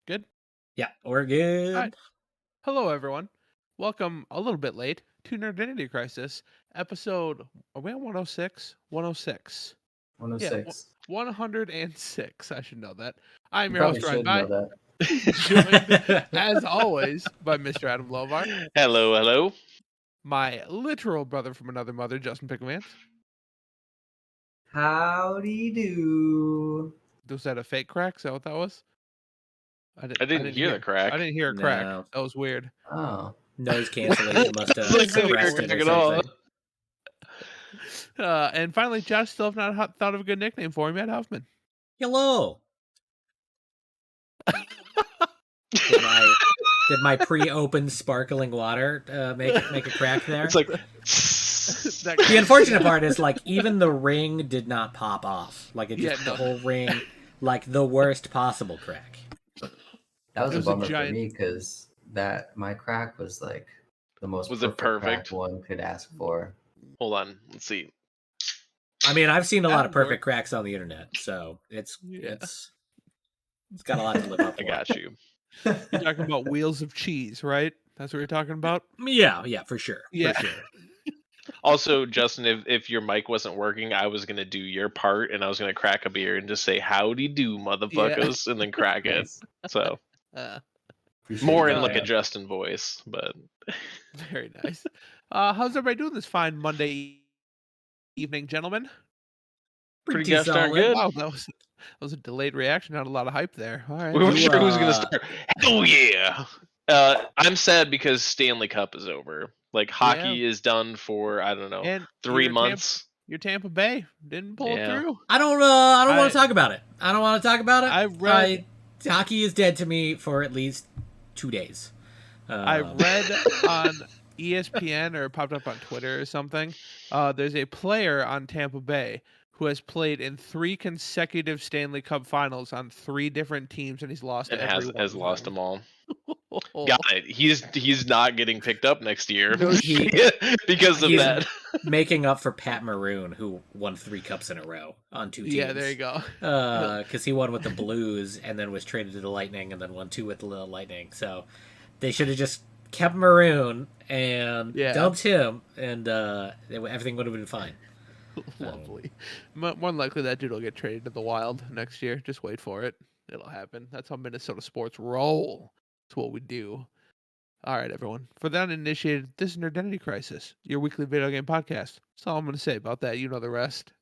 Good? Yeah, we're All right. good. Hello, everyone. Welcome a little bit late to Nerdinity Crisis, episode, are we on 106? 106. Yeah, 106. 106. I should know that. I'm You your probably host, Ryan should know By, that. joined, as always, by Mr. Adam Lovar, Hello, hello. my literal brother from another mother, Justin Picklemans. Howdy do. Was that a fake crack? Is that what that was? I didn't hear the crack. I didn't hear a crack. No. That was weird. Oh. Noise cancellation must have It's like, suppressed didn't it hear or a crack at all. something. And finally, Josh still have not thought of a good nickname for him yet, Huffman. Hello. Did my pre-opened sparkling water make a crack there? It's like the unfortunate part is like even the ring did not pop off. Like it just the whole ring, like the worst possible crack. That was a bummer giant... for me because my crack was like the most perfect crack one could ask for. Hold on, let's see. I mean, I've seen a lot of perfect cracks on the internet, so it's got a lot to live up to. I got you. You're talking about wheels of cheese, right? That's what you're talking about? Yeah, for sure. Yeah. For sure. Also, Justin, if your mic wasn't working, I was gonna do your part, and I was gonna crack a beer and just say "Howdy do, motherfuckers," and then crack it. So more in like a Justin voice, but very nice. How's everybody doing this fine Monday evening, gentlemen? Pretty gosh darn good. Wow, that was a delayed reaction. Not a lot of hype there. All right. We weren't sure who's gonna start. Hell yeah! I'm sad because Stanley Cup is over. Like hockey is done for I don't know and 3 months. Your Tampa Bay didn't pull it through. I don't want to talk about it. I read hockey is dead to me for at least 2 days. I read on ESPN or it popped up on Twitter or something. There's a player on Tampa Bay who has played in 3 consecutive Stanley Cup finals on 3 different teams, and he's lost and every one has lost them all. Got it. He's not getting picked up next year because of that. Making up for Pat Maroon, who won 3 cups in a row on 2 teams. Yeah, there you go. Because he won with the Blues and then was traded to the Lightning and then won 2 with the Lightning. So they should have just kept Maroon and dumped him, and everything would have been fine. Lovely. More than likely, that dude will get traded to the Wild next year. Just wait for it. It'll happen. That's how Minnesota sports roll. That's what we do. All right, everyone. For the uninitiated, this is Nerdinity Crisis, your weekly video game podcast. That's all I'm going to say about that. You know the rest.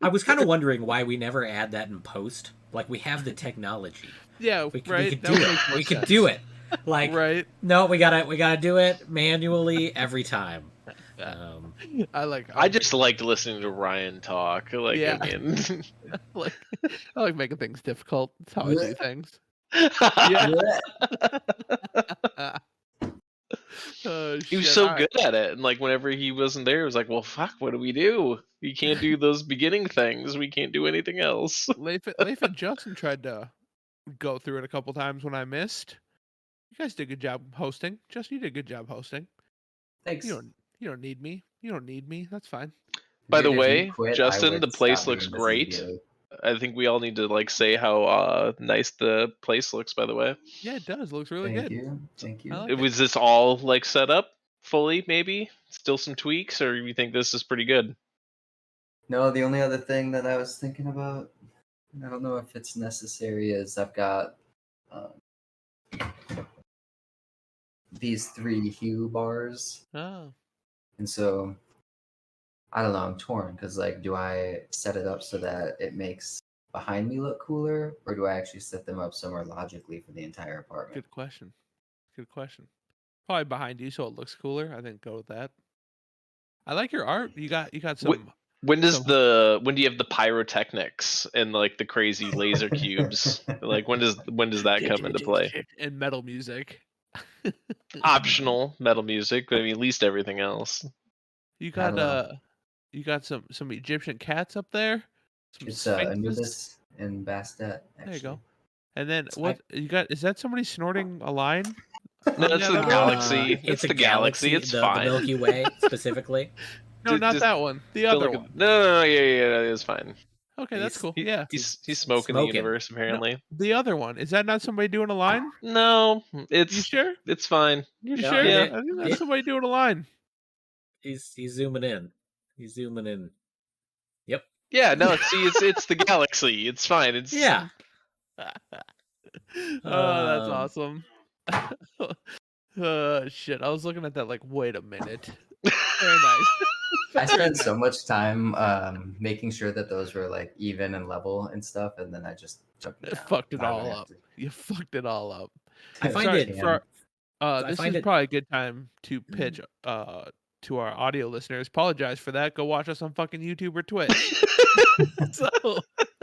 I was kind of wondering why we never add that in post. Like, we have the technology. Yeah, we could do it. We could do it. Like, no, we gotta do it manually every time. I just liked listening to Ryan talk. Like, yeah. I mean, I like making things difficult. That's how I do things. He was so good at it, and like whenever he wasn't there, it was like, well, fuck, what do we do? We can't do those beginning things. We can't do anything else. Leif and Justin tried to go through it a couple times when I missed. You guys did a good job hosting. Justin, you did a good job hosting. Thanks. You don't need me. You don't need me. That's fine. By the way, Justin, the place looks great. I think we all need to like say how nice the place looks. By the way, yeah, it does. It looks really good. Thank you. Like was this all like set up fully? Maybe still some tweaks, or you think this is pretty good? No, the only other thing that I was thinking about, I don't know if it's necessary, is I've got these 3 hue bars. Oh. And so I don't know, I'm torn because like, do I set it up so that it makes behind me look cooler, or do I actually set them up somewhere logically for the entire apartment? Good question. Probably behind you so it looks cooler. I think go with that. I like your art. You got some. When do you have the pyrotechnics and like the crazy laser cubes? Like when does that come into play? And metal music. Optional metal music, but I mean at least everything else. You got some Egyptian cats up there. It's Anubis and Bastet. Actually. There you go. And then what you got? Is that somebody snorting a line? No, that's the galaxy. It's the galaxy. It's fine. The Milky Way specifically. No, not that one. The other one. No, yeah, it's fine. Okay, that's cool. He, Yeah. he's smoking the universe No, apparently. the other one, is that not somebody doing a line? No, You it's sure? it's fine. You No, sure? Yeah. I think that's somebody doing a line. He's zooming in. He's zooming in. Yep. Yeah, no, see, it's the galaxy. It's fine. It's Yeah. Oh, that's awesome. Shit. I was looking at that like, wait a minute. Very nice. I spent so much time making sure that those were like even and level and stuff, and then I just took them down. Fucked it all up. You fucked it all up. I find it. This is probably a good time to pitch to our audio listeners. Apologize for that. Go watch us on fucking YouTube or Twitch. So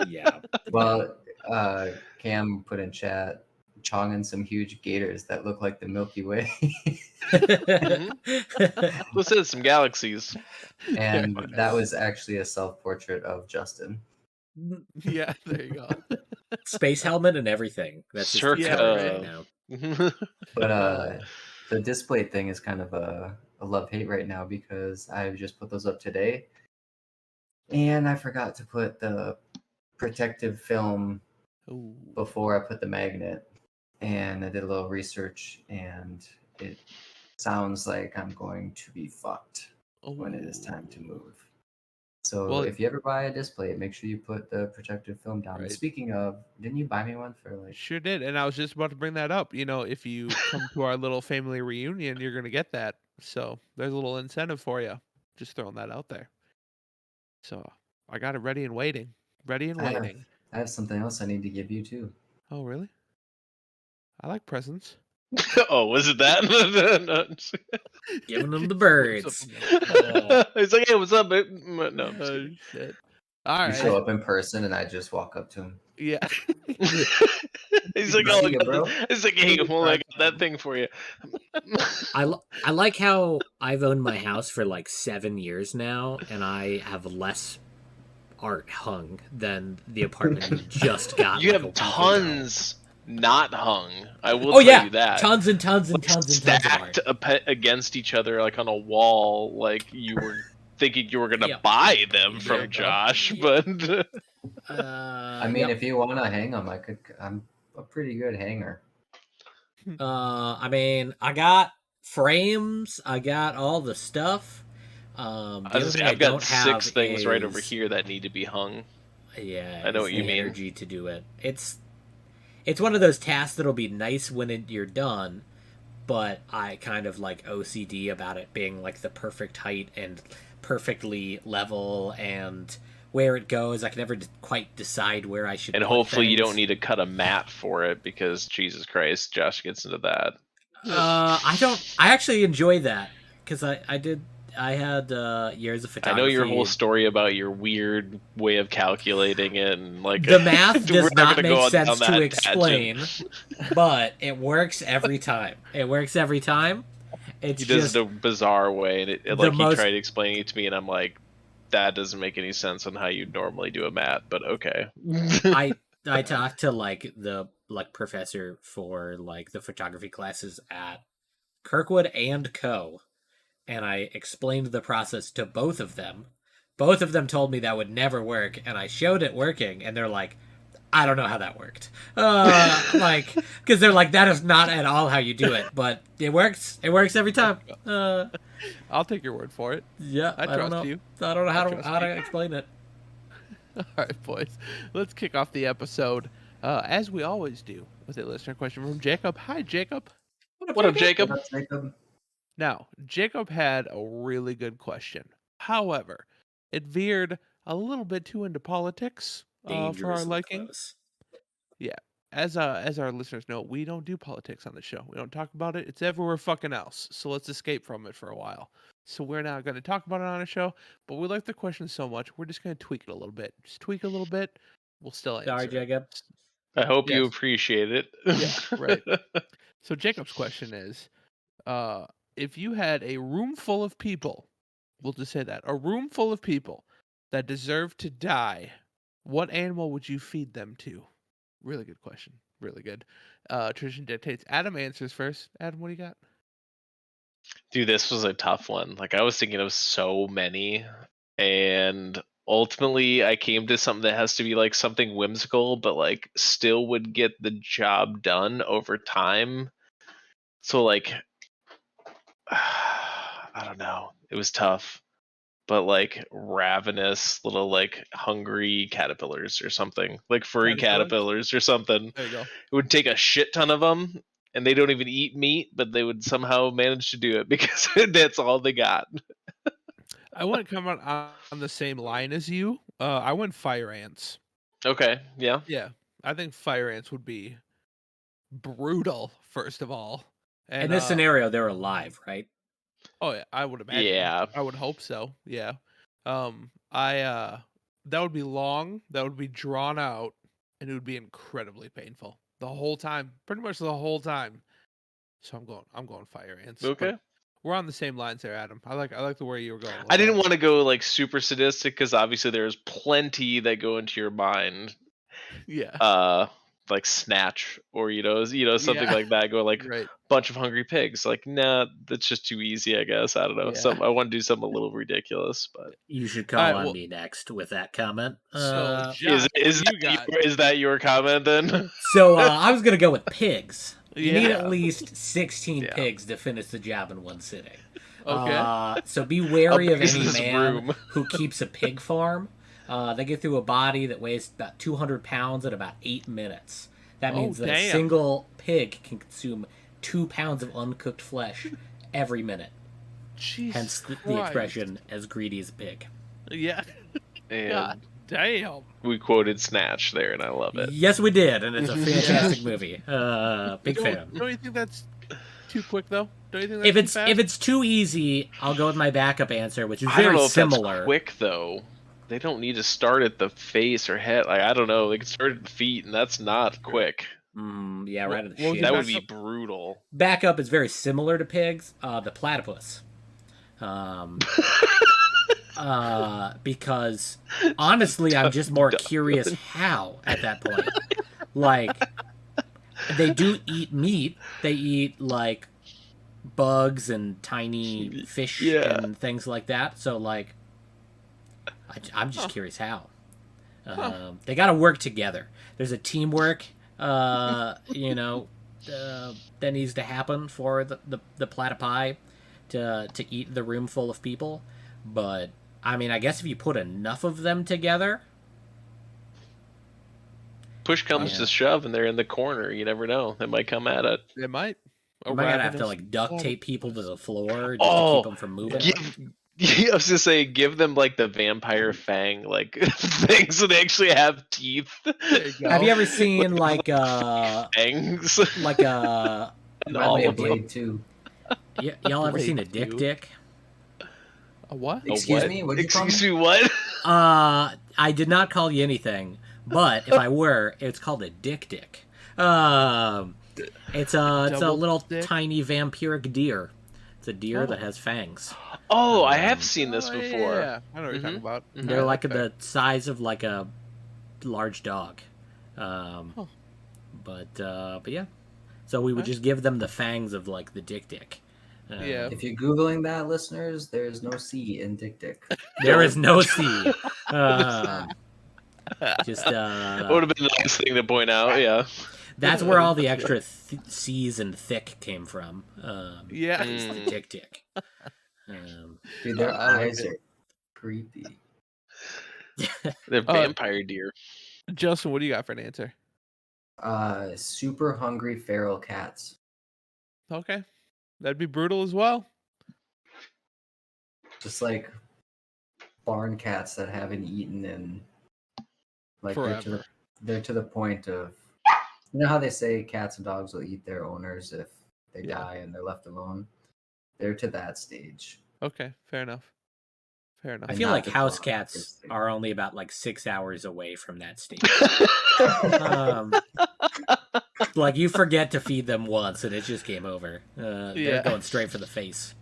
yeah. Well, Cam put in chat chonging some huge gators that look like the Milky Way. Let's say some galaxies. And that was actually a self-portrait of Justin. Yeah, there you go. Space helmet and everything. That's just right now. But the display thing is kind of a love-hate right now because I just put those up today. And I forgot to put the protective film before I put the magnet. And I did a little research, and it sounds like I'm going to be fucked when it is time to move. So if you ever buy a display, make sure you put the protective film down. Right. Speaking of, didn't you buy me one for like? Sure did, and I was just about to bring that up. You know, if you come to our little family reunion, you're gonna get that. So there's a little incentive for you. Just throwing that out there. So I got it ready and waiting. Ready and waiting. I have something else I need to give you too. Oh really? I like presents. Oh, was it that? Giving them the birds. He's like, hey, what's up, babe? No. Oh, shit. All right. You show up in person, and I just walk up to him. Yeah. He's like, oh, bro. He's like, hey, well, I got that thing for you. I like how I've owned my house for like 7 years now, and I have less art hung than the apartment you just got. You have tons not hung. I will tell you that. Tons and tons and tons and stacked tons of art. Against each other, like on a wall, like you were thinking you were gonna buy them from Josh, but I mean, if you want to hang them, I'm a pretty good hanger. I mean, I got frames. I got all the stuff. I've got 6 things right over here that need to be hung. Yeah, I know what you mean. Energy to do it. It's one of those tasks that'll be nice when you're done, but I kind of like OCD about it being like the perfect height and perfectly level and where it goes. I can never quite decide where I should. And hopefully you don't need to cut a mat for it because Jesus Christ, Josh gets into that. I don't. I actually enjoy that because I had years of photography. I know your whole story about your weird way of calculating it, and like the math does not make sense to explain, but it works every time. It works every time. It's he does it a bizarre way, and he tried explaining it to me, and I'm like, that doesn't make any sense on how you normally do a mat, but okay. I talked to the professor for the photography classes at Kirkwood and Co. And I explained the process to both of them. Both of them told me that would never work, and I showed it working, and they're like, I don't know how that worked. Because they're like, that is not at all how you do it, but it works. It works every time. I'll take your word for it. Yeah, I trust you. I don't know how to explain it. All right, boys. Let's kick off the episode, as we always do, with a listener question from Jacob. Hi, Jacob. What up, Jacob? What up, Jacob? Now, Jacob had a really good question. However, it veered a little bit too into politics for our liking. Close. Yeah. As our listeners know, we don't do politics on the show. We don't talk about it. It's everywhere fucking else. So let's escape from it for a while. So we're not going to talk about it on a show, but we like the question so much, we're just going to tweak it a little bit. Just tweak it a little bit. We'll still answer. Sorry, Jacob. I hope you appreciate it. Yeah, right. So Jacob's question is, if you had a room full of people, we'll just say that, a room full of people that deserve to die, what animal would you feed them to? Really good question. Really good. Tradition dictates. Adam answers first. Adam, what do you got? Dude, this was a tough one. I was thinking of so many, and ultimately I came to something that has to be like something whimsical, but like still would get the job done over time. So like, I don't know. It was tough, but like ravenous little like hungry caterpillars or something, like furry caterpillars or something. There you go. It would take a shit ton of them, and they don't even eat meat, but they would somehow manage to do it because that's all they got. I wouldn't come on the same line as you. I went fire ants. Okay, yeah. Yeah, I think fire ants would be brutal, first of all. And in this scenario, they're alive, right? Oh yeah, I would imagine. Yeah. I would hope so. Yeah. That would be long, that would be drawn out, and it would be incredibly painful the whole time, pretty much the whole time. So I'm going fire ants. Okay. But we're on the same lines there, Adam. I like the way you were going. I didn't want to go like super sadistic because obviously there's plenty that go into your mind. Yeah. Like Snatch or something like that. Go like Right. bunch of hungry pigs. Like, nah, that's just too easy. I guess I don't know. Yeah. I want to do something a little ridiculous, but You should call on me next with that comment. So Josh, is that your comment then? So I was gonna go with pigs. You Yeah. need at least 16 pigs to finish the job in one sitting. Okay. So be wary of any this man room. who keeps a pig farm. They get through a body that weighs about 200 pounds in about 8 minutes. That means that a single pig can consume 2 pounds of uncooked flesh every minute. Jesus Hence the expression, as greedy as a pig. Yeah. And God damn. we quoted Snatch there, and I love it. Yes, we did, and it's a fantastic movie. Big fan. Don't you think that's too quick though? Don't you think that's too fast? If it's too easy, I'll go with my backup answer, which is I don't very know if similar. that's quick though. They don't need to start at the face or head. Like, I don't know. They can start at the feet, and that's not quick. Yeah, right at the shin. That would be brutal. Backup is very similar to pigs. The platypus. Because honestly, I'm just more curious how at that point. Like, they do eat meat. They eat like bugs and tiny fish and things like that. So like, I'm just curious how. They got to work together. There's a teamwork, that needs to happen for the platypi to eat the room full of people. But I mean, I guess if you put enough of them together, push comes to shove, and they're in the corner. You never know; they might come at it. They might. You might have to like duct tape people to the floor just to keep them from moving. I was gonna say, give them like the vampire fang like thing, so they actually have teeth. Have you ever seen like fangs? Like a blade too. Y'all ever seen a dick? A what? Excuse me? What'd you call me? Excuse me, what? I did not call you anything, but if I were, it's called a dick. It's a little tiny vampiric deer. It's a deer that has fangs. Oh, I have seen this before. Yeah, I know what you're talking about. They're like the size of like a large dog. But yeah. So we would just give them the fangs of like the dick. Yeah. If you're Googling that, listeners, there is no C in dick. There is no C. Just it would have been the nice thing to point out, yeah. That's where all the extra C's and thick came from. Yeah. It's the dick. Dude, their eyes are creepy. They're vampire deer. Justin, what do you got for an answer? Super hungry feral cats. Okay. That'd be brutal as well. Just like barn cats that haven't eaten in like they're to the point of, you know how they say cats and dogs will eat their owners if they die and they're left alone? They're to that stage. Okay, fair enough. I feel like house cats are only about like 6 hours away from that stage. Like you forget to feed them once and it's just game over. They're going straight for the face.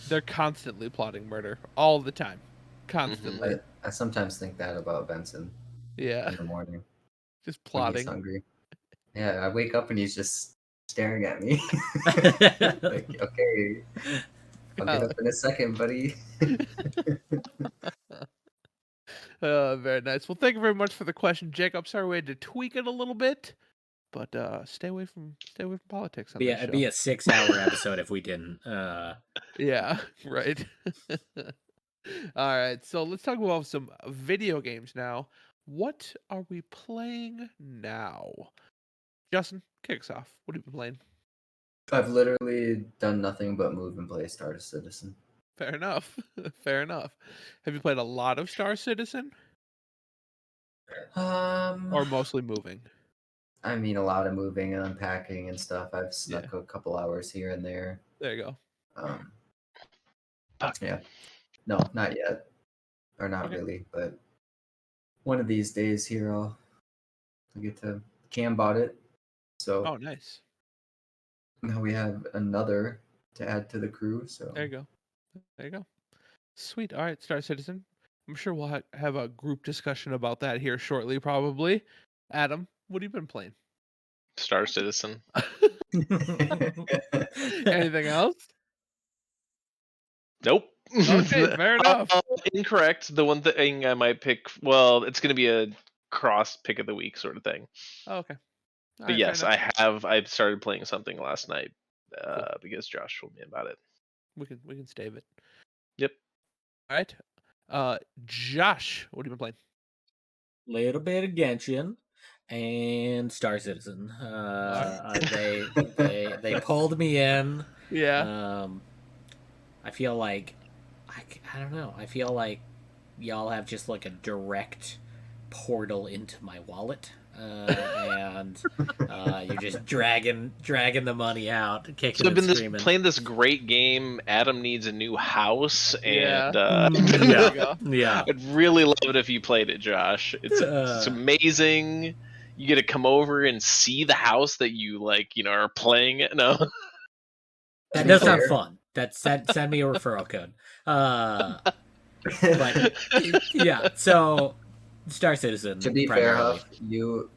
They're constantly plotting murder all the time. Constantly. Mm-hmm. I sometimes think that about Benson. Yeah. In the morning. Just plotting. He's hungry. Yeah, I wake up and he's just staring at me. Like, okay, I'll get up in a second, buddy. Very nice. Well, thank you very much for the question, Jacob. Sorry we had to tweak it a little bit, but stay away from politics on this show. It'd be a 6-hour episode if we didn't. Yeah, right. All right, so let's talk about some video games now. What are we playing now? Justin, kick us off. What have you been playing? I've literally done nothing but move and play Star Citizen. Fair enough. Fair enough. Have you played a lot of Star Citizen? Or mostly moving? I mean, a lot of moving and unpacking and stuff. I've snuck a couple hours here and there. There you go. Yeah. No, not yet. Or not really, but one of these days here I'll get to Cam bought it. So oh, nice. Now we have another to add to the crew. So there you go. Sweet. All right, Star Citizen. I'm sure we'll have a group discussion about that here shortly, probably. Adam, what have you been playing? Star Citizen. Anything else? Nope. Okay, fair enough. Incorrect. The one thing I might pick, well, it's going to be a cross pick of the week sort of thing. Oh, okay. All but yes, I started playing something last night cool. Because Josh told me about it. We can stave it. Yep. All right. Josh, what have you been playing? Little bit of Genshin and Star Citizen. They pulled me in. Yeah. I feel like I don't know. I feel like y'all have just like a direct portal into my wallet, and you're just dragging the money out, kicking so I've been screaming. Playing this great game. Adam needs a new house, and yeah. I'd really love it if you played it, Josh. It's amazing. You get to come over and see the house that you are playing it. No, that does sound fun. Send me a referral code. But yeah, so Star Citizen. To be fair, Huff, you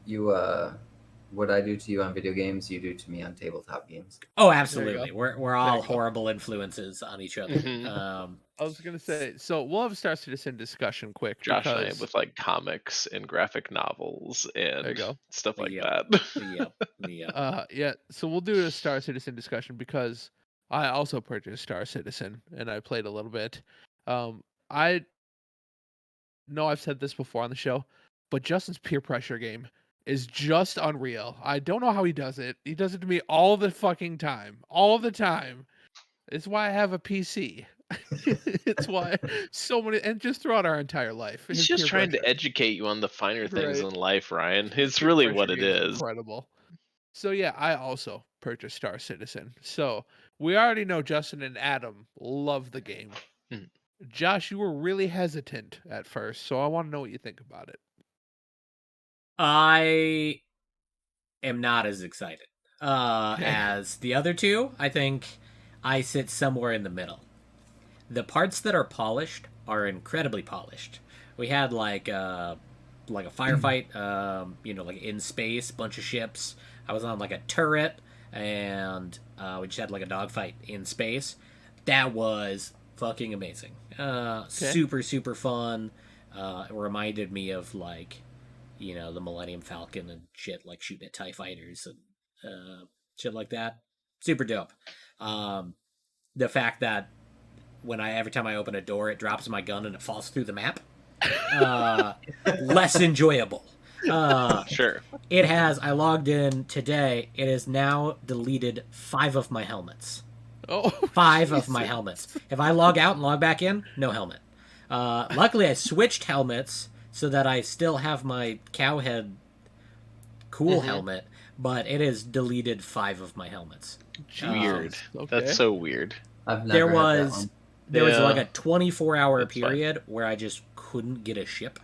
what I do to you on video games, you do to me on tabletop games. Oh, absolutely. We're all horrible influences on each other. Mm-hmm. I was gonna say, so we'll have a Star Citizen discussion quick. Josh and I with comics and graphic novels and stuff like that. Yep. So we'll do a Star Citizen discussion because I also purchased Star Citizen and I played a little bit. I know I've said this before on the show, but Justin's peer pressure game is just unreal. I don't know how he does it. He does it to me all the fucking time. All the time. It's why I have a PC. It's why so many, and just throughout our entire life. He's just trying to educate you on the finer things in life, Ryan. It's really what it is. Incredible. So yeah, I also purchased Star Citizen. So we already know Justin and Adam love the game. Josh, you were really hesitant at first, so I want to know what you think about it. I am not as excited as the other two. I think I sit somewhere in the middle. The parts that are polished are incredibly polished. We had like a firefight, like in space, bunch of ships. I was on like a turret, and we just had like a dogfight in space. That was fucking amazing. Super, super fun. It reminded me of the Millennium Falcon and shit, like shooting at TIE fighters and shit like that. Super dope. The fact that every time I open a door, it drops my gun and it falls through the map. Less enjoyable. Sure. It has, I logged in today, it has now deleted 5 of my helmets. Oh, 5 of my helmets. If I log out and log back in, no helmet. Luckily, I switched helmets so that I still have my cowhead cool helmet, but it has deleted 5 of my helmets. Weird. That's so weird. There was like a 24-hour period where I just couldn't get a ship.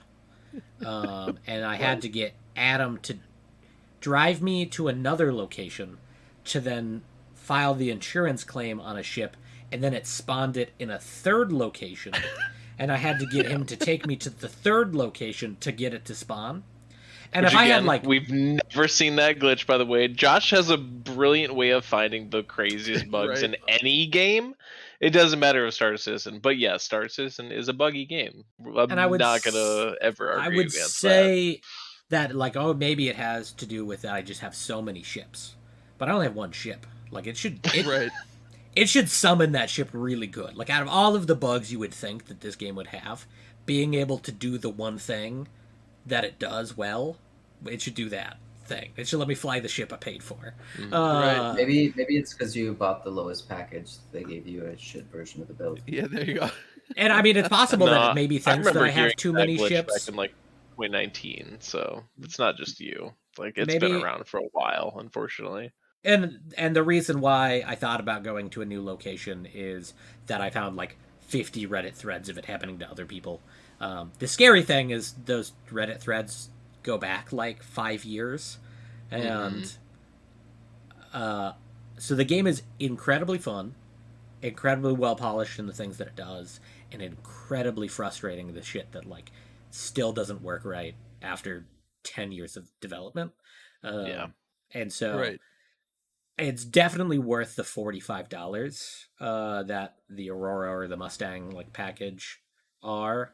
And I had to get Adam to drive me to another location to then file the insurance claim on a ship, and then it spawned it in a third location, and I had to get him to take me to the third location to get it to spawn. And which, if I had we've never seen that glitch, by the way. Josh has a brilliant way of finding the craziest bugs in any game, It doesn't matter if Star Citizen, but yeah, Star Citizen is a buggy game. I'm not gonna ever argue against say that like, oh, maybe it has to do with that I just have so many ships, but I only have one ship. Like it should Right. It should summon that ship really good. Like out of all of the bugs you would think that this game would have, being able to do the one thing that it does well, it should do that thing. It should let me fly the ship I paid for. Right. Maybe it's because you bought the lowest package. They gave you a shit version of the build. Yeah, there you go. And I mean, it's possible that it maybe thinks that I have too many glitch ships. back in like 2019, so it's not just you. Like it's been around for a while, unfortunately. And the reason why I thought about going to a new location is that I found like 50 Reddit threads of it happening to other people. The scary thing is those Reddit threads go back like 5 years, and so the game is incredibly fun, incredibly well polished in the things that it does, and incredibly frustrating the shit that like still doesn't work right after 10 years of development. And so it's definitely worth the $45 that the Aurora or the Mustang like package are.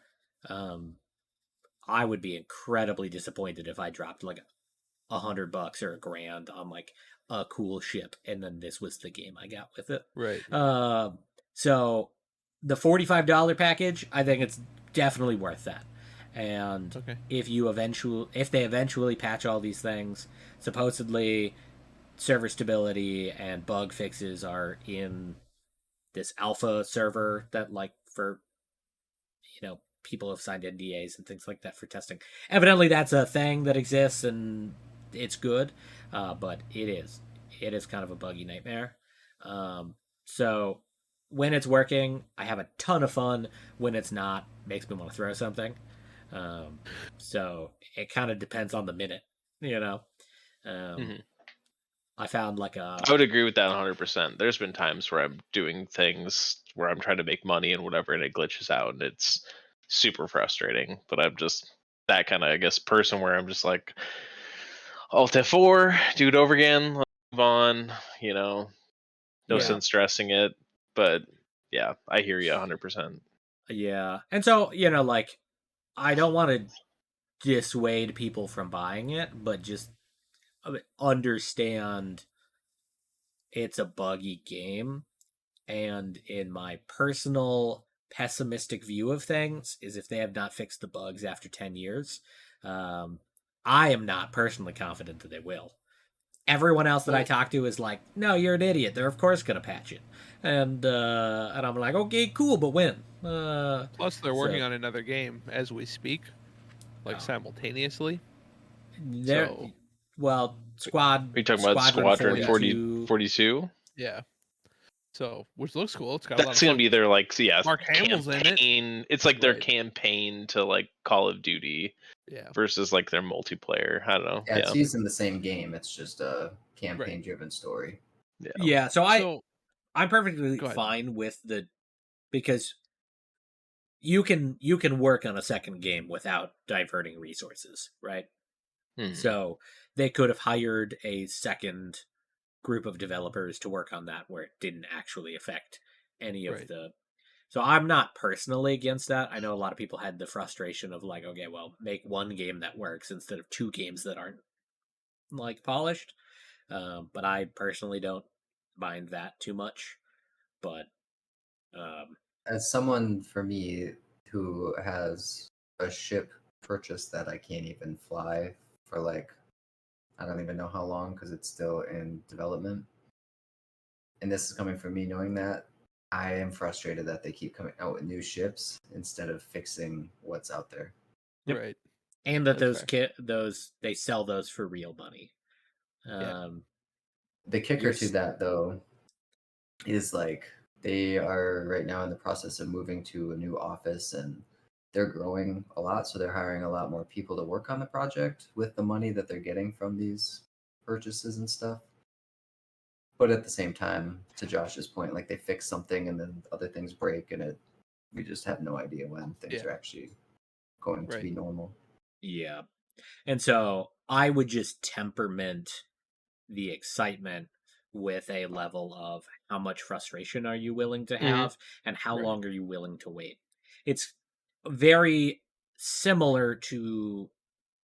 I would be incredibly disappointed if I dropped like $100 or $1,000 on like a cool ship, and then this was the game I got with it. Right. So the $45 package, I think it's definitely worth that. And if they eventually patch all these things, supposedly server stability and bug fixes are in this alpha server that like for people have signed NDAs and things like that for testing. Evidently that's a thing that exists and it's good, but it is kind of a buggy nightmare. So when it's working, I have a ton of fun. When it's not, makes me want to throw something. So it kind of depends on the minute, I found like I would agree with that 100%. There's been times where I'm doing things where I'm trying to make money and whatever, and it glitches out, and it's super frustrating. But I'm just that kind of, I guess, person where I'm just like, Alt F4, do it over again, let's move on. No sense stressing it. But yeah, I hear you 100%. Yeah, and so like I don't want to dissuade people from buying it, but just understand it's a buggy game, and in my personal pessimistic view of things is if they have not fixed the bugs after 10 years, I am not personally confident that they will. Everyone else that I talk to is like, no, you're an idiot, they're of course gonna patch it. And I'm like, okay, cool, but when? Plus they're working on another game as we speak, like simultaneously. Well, Squad. Are you talking about Squadron 42? Yeah. So, which looks cool. It's got that's gonna be their like, Mark Hamill's in it. It's like their campaign to like Call of Duty, versus like their multiplayer. I don't know. Yeah, it's using the same game. It's just a campaign-driven story. Yeah. So I'm perfectly fine with because you can work on a second game without diverting resources, right? So they could have hired a second group of developers to work on that where it didn't actually affect any of the. So I'm not personally against that. I know a lot of people had the frustration of like, okay, well, make one game that works instead of two games that aren't like polished. But I personally don't mind that too much. But as someone, for me, who has a ship purchase that I can't even fly for like, I don't even know how long because it's still in development. And this is coming from me knowing that I am frustrated that they keep coming out with new ships instead of fixing what's out there. Yep. Right. And that those they sell those for real money. The kicker to that though is like they are right now in the process of moving to a new office and they're growing a lot, so they're hiring a lot more people to work on the project with the money that they're getting from these purchases and stuff. But at the same time, to Josh's point, like they fix something and then other things break, and we just have no idea when things are actually going to be normal. Yeah, and so I would just temperament the excitement with a level of how much frustration are you willing to Mhm. have and how Right. long are you willing to wait. It's very similar to,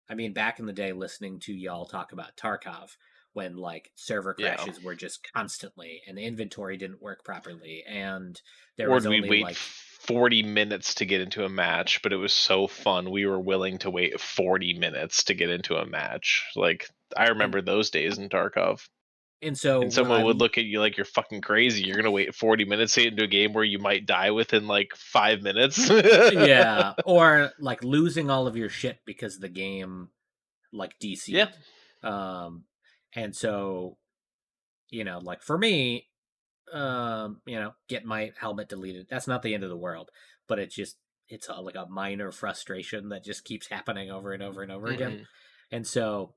I mean, back in the day, listening to y'all talk about Tarkov, when like server Yeah. crashes were just constantly and inventory didn't work properly and there Or was did we only wait like 40 minutes to get into a match, but it was so fun we were willing to wait 40 minutes to get into a match. Like I remember those days in Tarkov. and so And someone would look at you like you're fucking crazy. You're gonna wait 40 minutes to get into a game where you might die within like 5 minutes. yeah, or like losing all of your shit because the game like DC'd. Yeah. And so, you know, like for me, you know, get my helmet deleted. That's not the end of the world, but it's like a minor frustration that just keeps happening over and over and over again. Mhm. And so,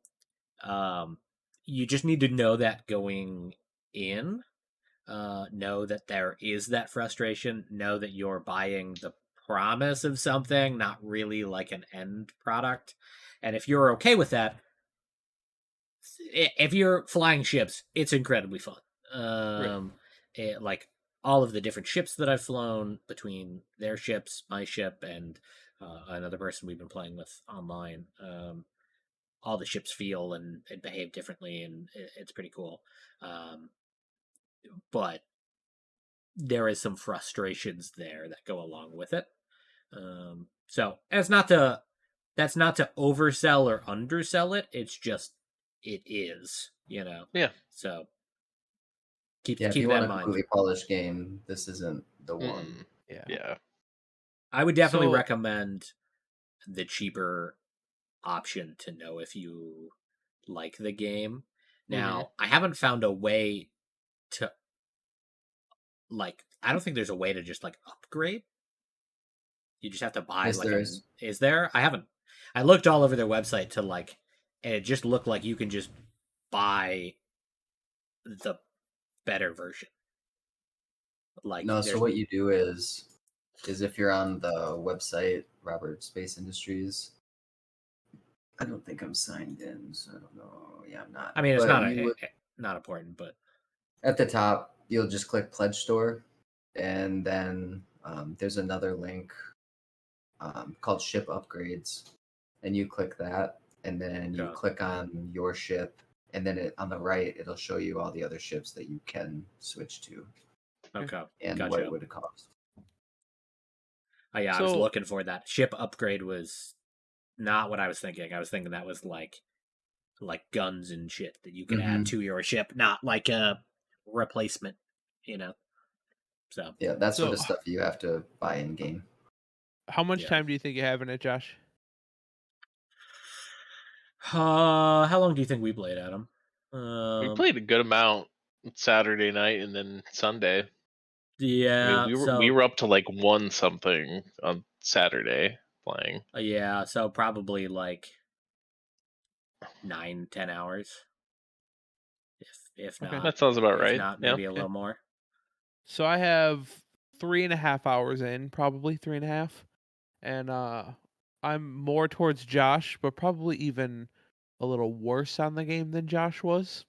you just need to know that going in. Know that there is that frustration. Know that you're buying the promise of something, not really like an end product. And if you're okay with that, if you're flying ships, it's incredibly fun. Like all of the different ships that I've flown between their ships, my ship, and another person we've been playing with online. All the ships feel and behave differently, and it's pretty cool. But there is some frustrations there that go along with it. So that's not to oversell or undersell it. It's just it is, you know. Yeah. So If keep you that want in a mind. completely polished game, this isn't the Mm-mm. one. Yeah. I would definitely So- recommend the cheaper option to know if you like the game. Now, I haven't found a way to like I don't think there's a way to just like upgrade. You just have to buy Yes, like there is. Is there? I haven't. I looked all over their website to like, and it just looked like you can just buy the better version. Like No, so there's what you do is if you're on the website, Robert Space Industries, I don't think I'm signed in, so I don't know. Yeah, I'm not. I mean, it's But not important, but at the top, you'll just click Pledge Store, and then there's another link called Ship Upgrades, and you click that, and then you click on your ship, and then on the right, it'll show you all the other ships that you can switch to. okay, and gotcha. what it would cost. Oh yeah, I was looking for that. Ship upgrade was not what I was thinking. I was thinking that was like guns and shit that you could add to your ship, not like a replacement, you know. So yeah, that's sort of stuff you have to buy in game. How much time do you think you have in it, Josh? How long do you think we played, Adam? We played a good amount Saturday night and then Sunday. Yeah, I mean, we were up to like 1 something on Saturday playing. Yeah, so probably like 9-10 hours. If not, that sounds about if right. not, maybe a little more. So I have 3.5 hours in, probably 3.5, and I'm more towards Josh, but probably even a little worse on the game than Josh was.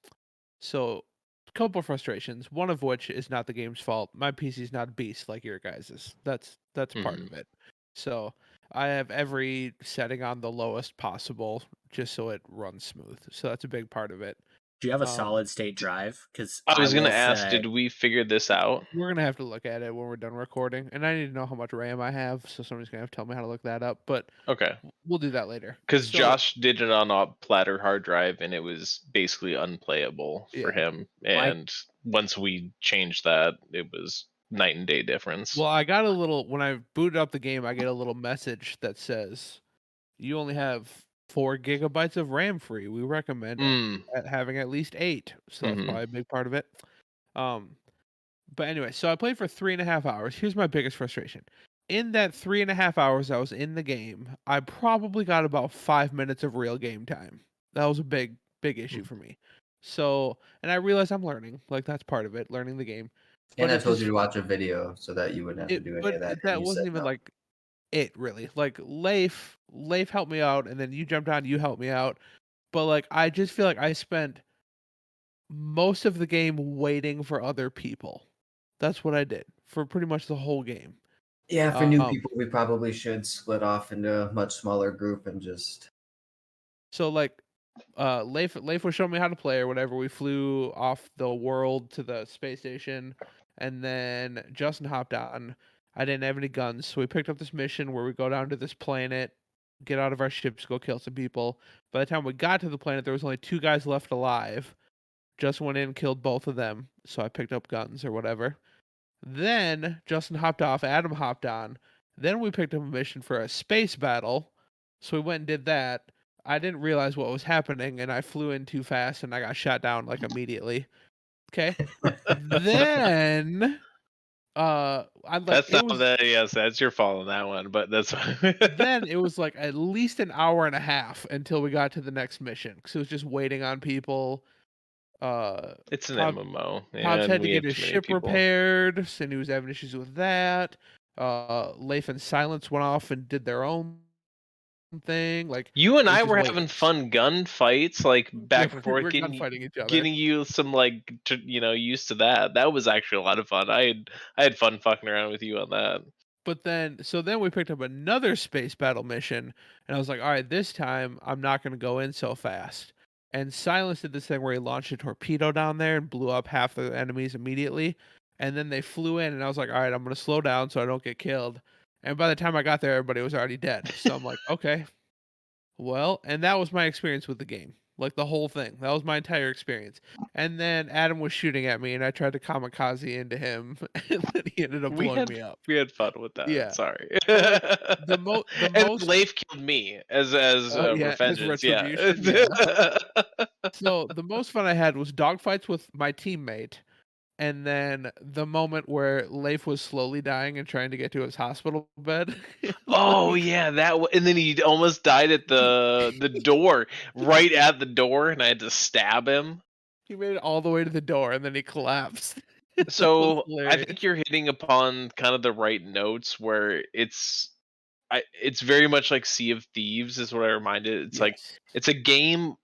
So, a couple of frustrations. One of which is not the game's fault. My PC's not a beast like your guys's. That's part of it. So I have every setting on the lowest possible just so it runs smooth. So that's a big part of it. Do you have a solid state drive? Because I was gonna ask, did we figure this out? We're gonna have to look at it when we're done recording, and I need to know how much RAM I have, so somebody's gonna have to tell me how to look that up. But okay, we'll do that later. Because Josh did it on a platter hard drive, and it was basically unplayable for him. And once we changed that, it was night and day difference. Well, I got a little when I booted up the game. I get a little message that says you only have 4 gigabytes of RAM free. We recommend having at least 8. So that's probably a big part of it. But anyway, so I played for 3.5 hours. Here's my biggest frustration. In that 3.5 hours I was in the game, I probably got about 5 minutes of real game time. That was a big issue for me. So, and I realize I'm learning. Like that's part of it, learning the game. And I told you to watch a video so that you wouldn't have to do any of that. But that wasn't even like it really. Like Leif helped me out, and then you jumped on, you helped me out. But like I just feel like I spent most of the game waiting for other people. That's what I did for pretty much the whole game. Yeah, for new people, we probably should split off into a much smaller group and just. So like, Leif was showing me how to play or whatever. We flew off the world to the space station, and then Justin hopped on. I didn't have any guns, so we picked up this mission where we go down to this planet, get out of our ships, go kill some people. By the time we got to the planet, there was only 2 guys left alive. Just went in, killed both of them, so I picked up guns or whatever. Then Justin hopped off, Adam hopped on. Then we picked up a mission for a space battle, so we went and did that. I didn't realize what was happening, and I flew in too fast, and I got shot down like immediately. Okay, then I like that's it not was. that. Yes, that's your fault on that one. But that's. Then it was like at least an hour and a half until we got to the next mission because it was just waiting on people. It's an Todd, MMO. Todd's had to we get have his too many ship people. repaired, and he was having issues with that. Leif and Silence went off and did their own thing. Like you and it was I just were waiting. having fun gun fights, like back and forth, We're gunfighting each other. getting you some like used to that. That was actually a lot of fun. I had fun fucking around with you on that. But then we picked up another space battle mission, and I was like, all right, this time I'm not going to go in so fast. And Silence did this thing where he launched a torpedo down there and blew up half the enemies immediately. And then they flew in, and I was like, all right, I'm going to slow down so I don't get killed. And by the time I got there, everybody was already dead. So I'm like, okay, well, and that was my experience with the game. Like the whole thing. That was my entire experience. And then Adam was shooting at me, and I tried to kamikaze into him, and then he ended up blowing me up. We had fun with that. Yeah. Sorry. Like, the most Leif killed me as as retribution. Yeah. So the most fun I had was dogfights with my teammate, and then the moment where Leif was slowly dying and trying to get to his hospital bed. Oh yeah, and then he almost died at the door, right at the door, and I had to stab him. He made it all the way to the door, and then he collapsed. So I think you're hitting upon kind of the right notes where it's very much like Sea of Thieves is what I reminded. It's like it's a game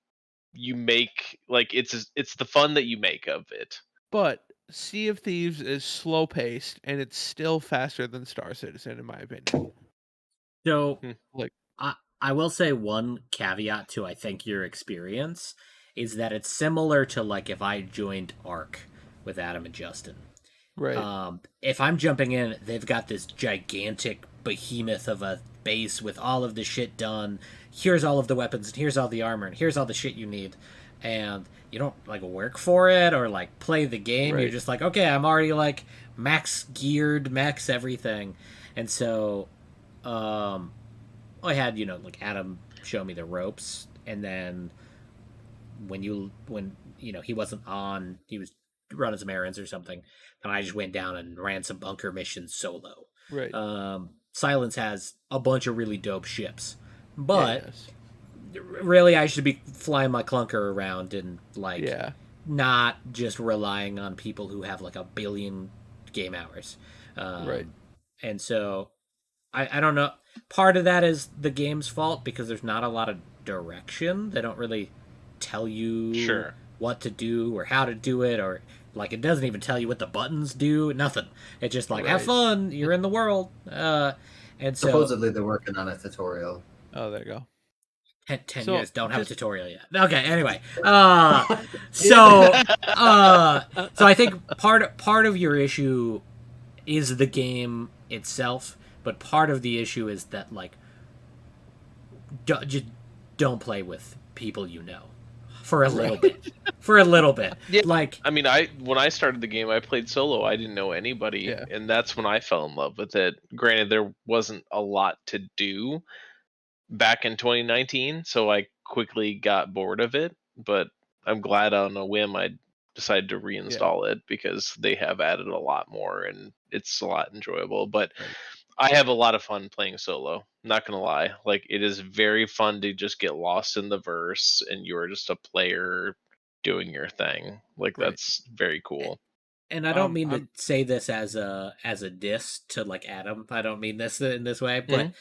you make, like it's the fun that you make of it. But Sea of Thieves is slow paced, and it's still faster than Star Citizen, in my opinion. So, like, I will say one caveat to I think your experience is that it's similar to like if I joined Ark with Adam and Justin. Right. If I'm jumping in, they've got this gigantic behemoth of a base with all of the shit done. Here's all of the weapons, and here's all the armor, and here's all the shit you need. And you don't like work for it or like play the game. Right. You're just like, okay, I'm already like max geared, max everything. And so I had, like Adam show me the ropes, and then when he wasn't on, he was running some errands or something, and I just went down and ran some bunker missions solo. Right. Silence has a bunch of really dope ships, but really I should be flying my clunker around and not just relying on people who have like a billion game hours. Right. And so I don't know. Part of that is the game's fault because there's not a lot of direction. They don't really tell you what to do or how to do it, or like it doesn't even tell you what the buttons do. Nothing. It's just like have fun. You're in the world. And so supposedly they're working on a tutorial. Oh, there you go. 10 years don't have a tutorial yet. Okay, anyway. So I think part of your issue is the game itself, but part of the issue is that like just don't play with people for a little bit. For a little bit. Yeah. Like I mean, when I started the game, I played solo. I didn't know anybody, and that's when I fell in love with it. Granted, there wasn't a lot to do back in 2019, so I quickly got bored of it, but I'm glad on a whim I decided to reinstall it because they have added a lot more and it's a lot enjoyable. But I have a lot of fun playing solo, not gonna lie. Like it is very fun to just get lost in the verse and you're just a player doing your thing. Like that's very cool. And I don't mean to say this as a diss to like Adam. I don't mean this in this way, but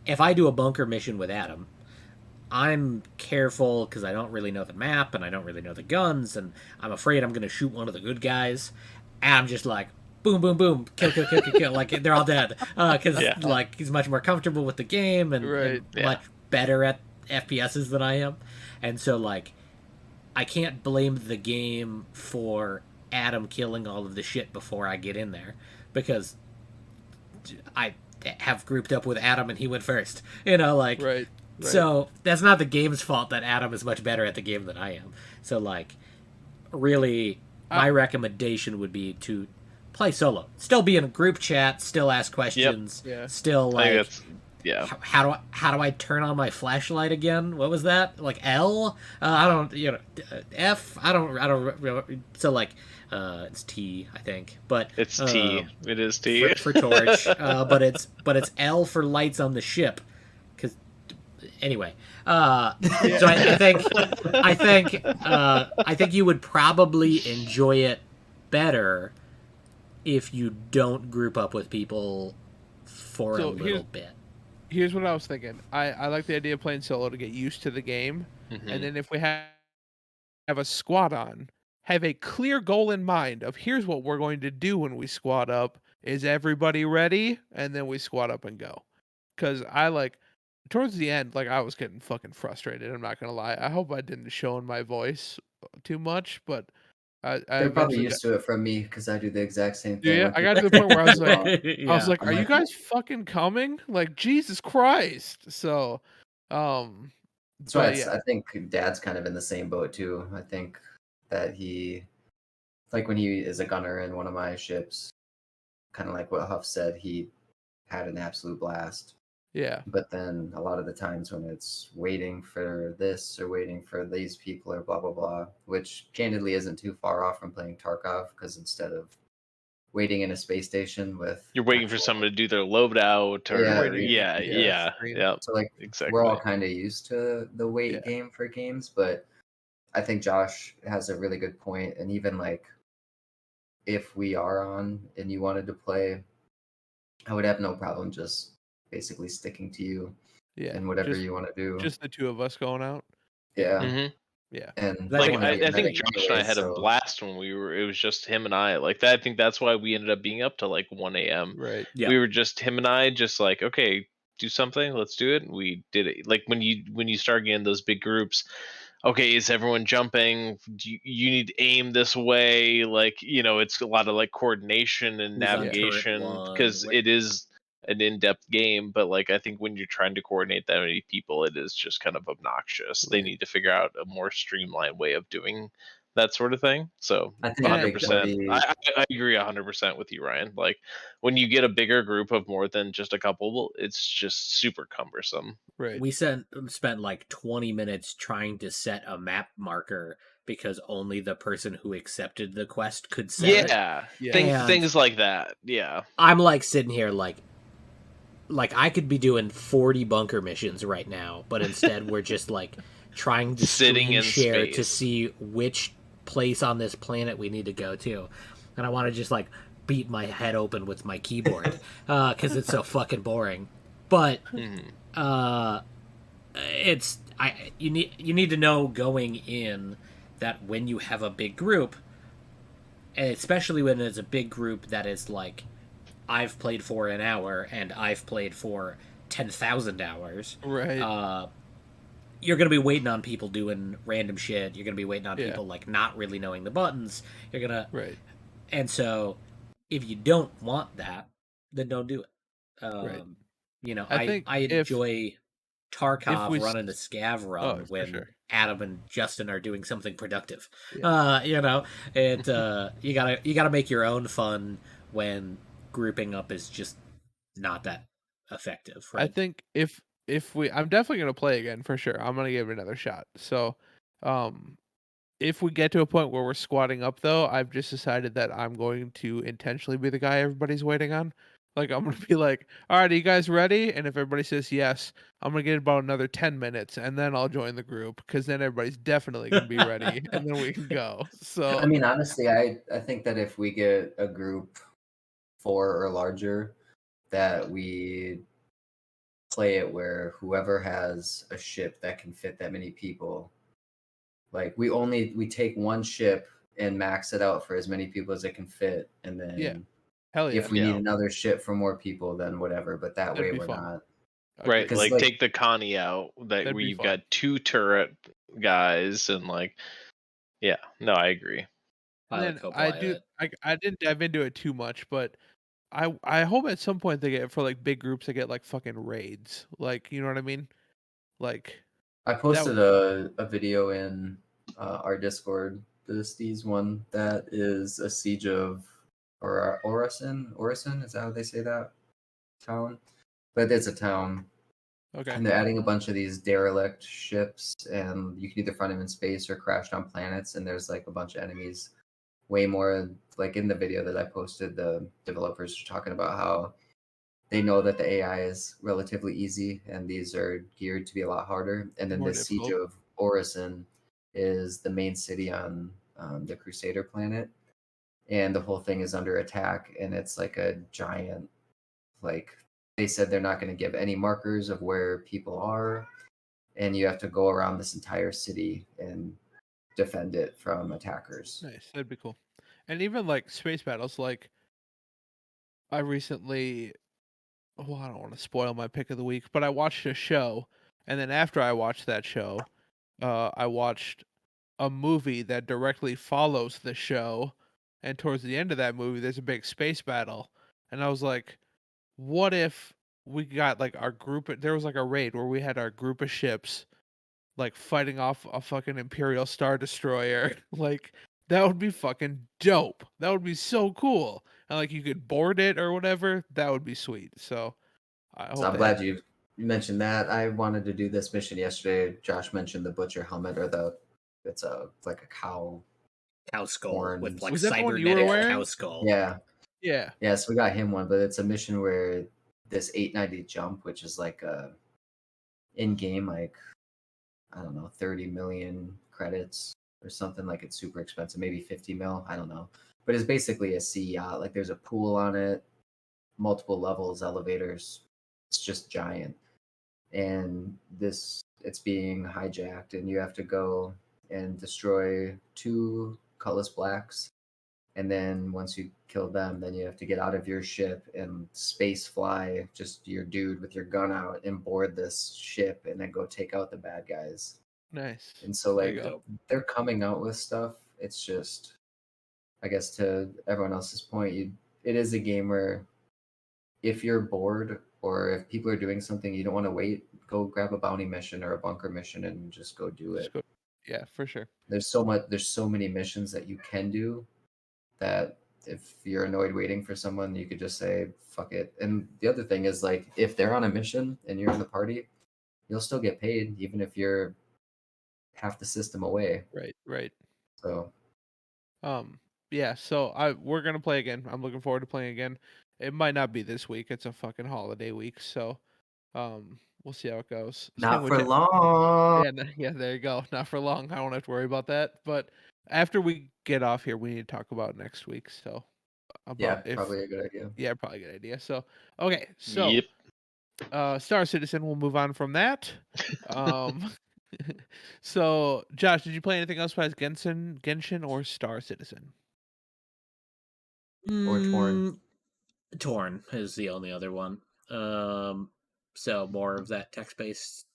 if I do a bunker mission with Adam, I'm careful because I don't really know the map and I don't really know the guns, and I'm afraid I'm gonna shoot one of the good guys. And I'm just like, boom, boom, boom, kill, kill, kill, kill, kill. Like they're all dead because like he's much more comfortable with the game and much better at FPSs than I am, and so like I can't blame the game for Adam killing all of the shit before I get in there because I have grouped up with Adam and he went first. You know, like right. So that's not the game's fault that Adam is much better at the game than I am. So like really my recommendation would be to play solo. Still be in a group chat, still ask questions, still like how do I turn on my flashlight again? What was that? Like L? I don't F. I don't. So like it's T, I think, but it's T. It is T for torch. but it's L for lights on the ship. Because anyway, so I think you would probably enjoy it better if you don't group up with people for a little bit. Here's what I was thinking. I like the idea of playing solo to get used to the game, and then if we have a squad on, have a clear goal in mind of here's what we're going to do when we squad up. Is everybody ready? And then we squad up and go. Because I like towards the end, like I was getting fucking frustrated. I'm not gonna lie. I hope I didn't show in my voice too much, but They're probably used to it from me because I do the exact same thing. Yeah, I got to the point where I was like, "Are you guys fucking coming? Like, Jesus Christ!" So, that's why I think Dad's kind of in the same boat too. I think that he, like when he is a gunner in one of my ships, kind of like what Huff said, he had an absolute blast. Yeah. But then a lot of the times when it's waiting for this or waiting for these people or blah, blah, blah, which candidly isn't too far off from playing Tarkov because instead of waiting in a space station with... You're waiting for someone to do their loadout or... Yeah. So like exactly. We're all kind of used to the wait game for games, but I think Josh has a really good point. And even like if we are on and you wanted to play, I would have no problem just basically sticking to you and whatever you want to do. Just the two of us going out. Yeah. Yeah. And like I think Josh and I had a blast when it was just him and I. Like that, I think that's why we ended up being up to like 1 a.m. Right. Yeah. We were just him and I just like, okay, do something, let's do it. And we did it. Like when you start getting those big groups, okay, is everyone jumping? You need to aim this way. Like, it's a lot of like coordination and navigation because it is an in-depth game. But like, I think when you're trying to coordinate that many people, it is just kind of obnoxious. They need to figure out a more streamlined way of doing that sort of thing. So I think 100%. I agree 100% with you, Ryan. Like when you get a bigger group of more than just a couple, it's just super cumbersome. Right. We spent like 20 minutes trying to set a map marker because only the person who accepted the quest could set it. Things like that. Yeah. I'm like sitting here like I could be doing 40 bunker missions right now, but instead we're just like trying to sitting in share space to see which place on this planet we need to go to. And I want to just like beat my head open with my keyboard because it's so fucking boring. But you need to know going in that when you have a big group, and especially when it's a big group that is like I've played for an hour and I've played for 10,000 hours. Right. You're going to be waiting on people doing random shit. You're going to be waiting on people like not really knowing the buttons. You're going to... Right. And so if you don't want that, then don't do it. Right. I enjoy Tarkov running a scav run when Adam and Justin are doing something productive. Yeah. You gotta make your own fun when grouping up is just not that effective. Right? I think if I'm definitely gonna play again for sure. I'm gonna give it another shot. So, if we get to a point where we're squatting up, though, I've just decided that I'm going to intentionally be the guy everybody's waiting on. Like I'm gonna be like, "All right, are you guys ready?" And if everybody says yes, I'm gonna get about another 10 minutes, and then I'll join the group because then everybody's definitely gonna be ready, and then we can go. So I mean, honestly, I think that if we get a group 4 or larger, that we play it where whoever has a ship that can fit that many people, like we take one ship and max it out for as many people as it can fit, and Yeah. then Hell yeah. if we need another ship for more people, then whatever. But that That'd way be we're fun. not Right, Agreed. like take the Connie out, that That'd where be you've fun. got 2 turret guys and like, yeah, no, I agree. And Pilot, then co-pilot. I didn't dive into it too much, but I hope at some point they get for like big groups they get like fucking raids. Like, you know what I mean? Like I posted a video in our Discord, the Steez one, that is a siege of Orison. Orison, is that how they say that town? But it's a town. Okay. And they're adding a bunch of these derelict ships, and you can either find them in space or crashed on planets. And there's like a bunch of enemies, way more. Like in the video that I posted, the developers are talking about how they know that the AI is relatively easy, and these are geared to be a lot harder. And then More the siege difficult. of Orison is the main city on the Crusader planet, and the whole thing is under attack. And it's like a giant, like they said they're not going to give any markers of where people are, and you have to go around this entire city and defend it from attackers. Nice. That'd be cool. And even like space battles, like I recently, well, I don't want to spoil my pick of the week, but I watched a show, and then after I watched that show, I watched a movie that directly follows the show, and towards the end of that movie, there's a big space battle, and I was like, what if we got like our group? There was like a raid where we had our group of ships like fighting off a fucking Imperial Star Destroyer. Like that would be fucking dope. That would be so cool. And like you could board it or whatever. That would be sweet. So I So hope I'm they glad have. you mentioned that. I wanted to do this mission yesterday. Josh mentioned the butcher helmet, or it's a like a cow skull horn. with like Was that the one you were cybernetic wearing? cow skull. Yeah. Yeah. Yeah, so we got him one, but it's a mission where this 890 jump, which is like a in game, like I don't know, 30 million credits or something. Like it's super expensive, maybe 50 mil, I don't know. But it's basically a sea yacht. Like there's a pool on it, multiple levels, elevators. It's just giant. And it's being hijacked, and you have to go and destroy 2 colorless blacks. And then once you kill them, then you have to get out of your ship and space fly, just your dude with your gun out, and board this ship and then go take out the bad guys. Nice. And so There you like go. they're coming out with stuff. It's just, I guess to everyone else's point, it is a game where if you're bored or if people are doing something you don't want to wait, go grab a bounty mission or a bunker mission and just go do it. Yeah, for sure. There's so many missions that you can do that if you're annoyed waiting for someone, you could just say fuck it. And the other thing is, like, if they're on a mission and you're in the party, you'll still get paid even if you're half the system away. Right. So Yeah, so we're gonna play again. I'm looking forward to playing again. It might not be this week. It's a fucking holiday week, so we'll see how it goes. not for long. Yeah, yeah, there you go. Not for long. I don't have to worry about that. But after we get off here, we need to talk about next week. So Yeah, about if probably a good idea. yeah, probably a good idea. So okay, so Yep. Star Citizen. We'll move on from that. So Josh, did you play anything else besides Genshin, or Star Citizen? Or Torn. Torn is the only other one. So more of that text-based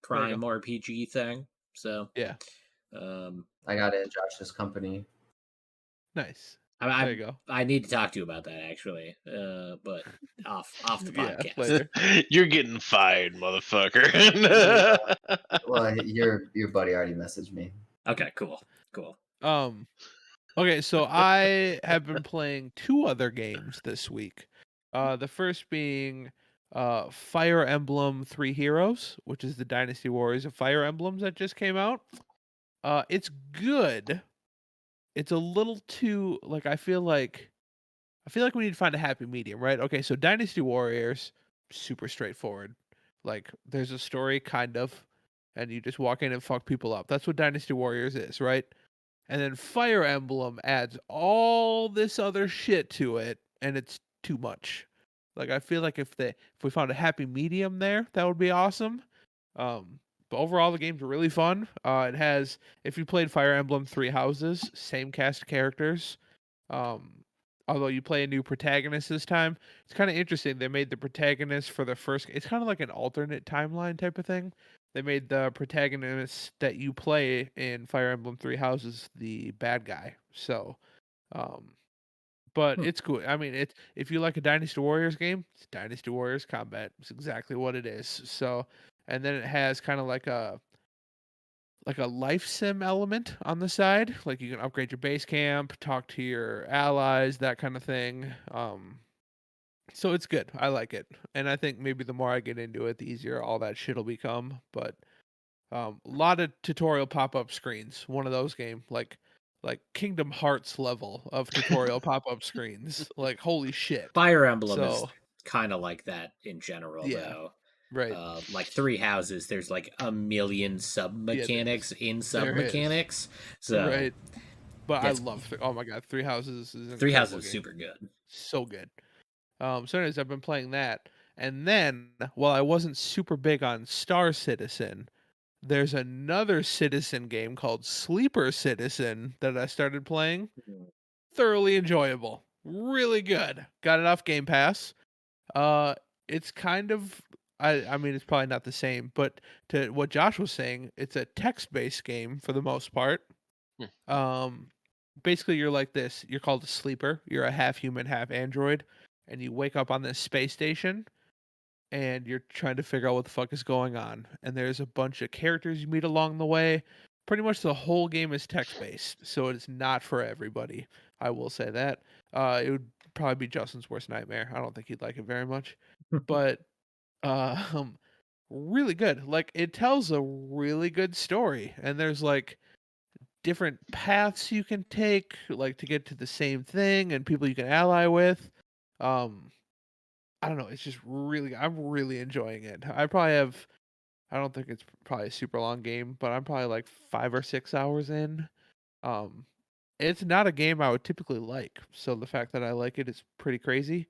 crime RPG thing. So yeah, I got it in Josh's company. Nice. There you go. I need to talk to you about that actually, but off the podcast. Yeah, later. You're getting fired, motherfucker. Well, your buddy already messaged me. Okay, cool. Okay, so I have been playing 2 other games this week. The first being Fire Emblem 3 Heroes, which is the Dynasty Warriors of Fire Emblems that just came out. It's good. It's a little too like I feel like we need to find a happy medium, right? Okay, so Dynasty Warriors, super straightforward. Like there's a story kind of, and you just walk in and fuck people up. That's what Dynasty Warriors is, right? And then Fire Emblem adds all this other shit to it, and it's too much. Like I feel like if we found a happy medium there, that would be awesome. But overall, the game's really fun. It has, if you played Fire Emblem Three Houses, same cast of characters. Um, Although you play a new protagonist this time, it's kind of interesting. They made the protagonist for the first. It's kind of like an alternate timeline type of thing. They made the protagonist that you play in Fire Emblem Three Houses the bad guy. So, um, but it's cool. I mean, it's if you like a Dynasty Warriors game, it's Dynasty Warriors combat. It's exactly what it is. So, and then it has kind of like a life sim element on the side. Like you can upgrade your base camp, talk to your allies, that kind of thing. So it's good. I like it, and I think maybe the more I get into it, the easier all that shit'll become. But a lot of tutorial pop-up screens. One of those game like Kingdom Hearts level of tutorial pop-up screens. Like holy shit. Fire Emblem is So kind of like that in general, yeah, though. right. Like Three Houses, there's like a million sub mechanics in sub mechanics. So right. But I that's love. Oh my god, Three Houses is an Three incredible Houses is game. super good. So good. So anyways, I've been playing that, and then while I wasn't super big on Star Citizen, there's another Citizen game called Sleeper Citizen that I started playing. Thoroughly enjoyable, really good. Got it off Game Pass. It's kind of I mean it's probably not the same, but to what Josh was saying, it's a text-based game for the most part. Um, Basically you're like this. You're called a sleeper. You're a half human, half android, and you wake up on this space station and you're trying to figure out what the fuck is going on. And there's a bunch of characters you meet along the way. Pretty much the whole game is text based, so it's not for everybody. I will say that. It would probably be Justin's worst nightmare. I don't think he'd like it very much, but um, really good. Like it tells a really good story, and there's like different paths you can take, like to get to the same thing, and people you can ally with. Um, I don't know. It's just really, I'm really enjoying it. I don't think it's probably a super long game, but I'm probably like 5 or 6 hours in. Um, it's not a game I would typically like, so the fact that I like it is pretty crazy.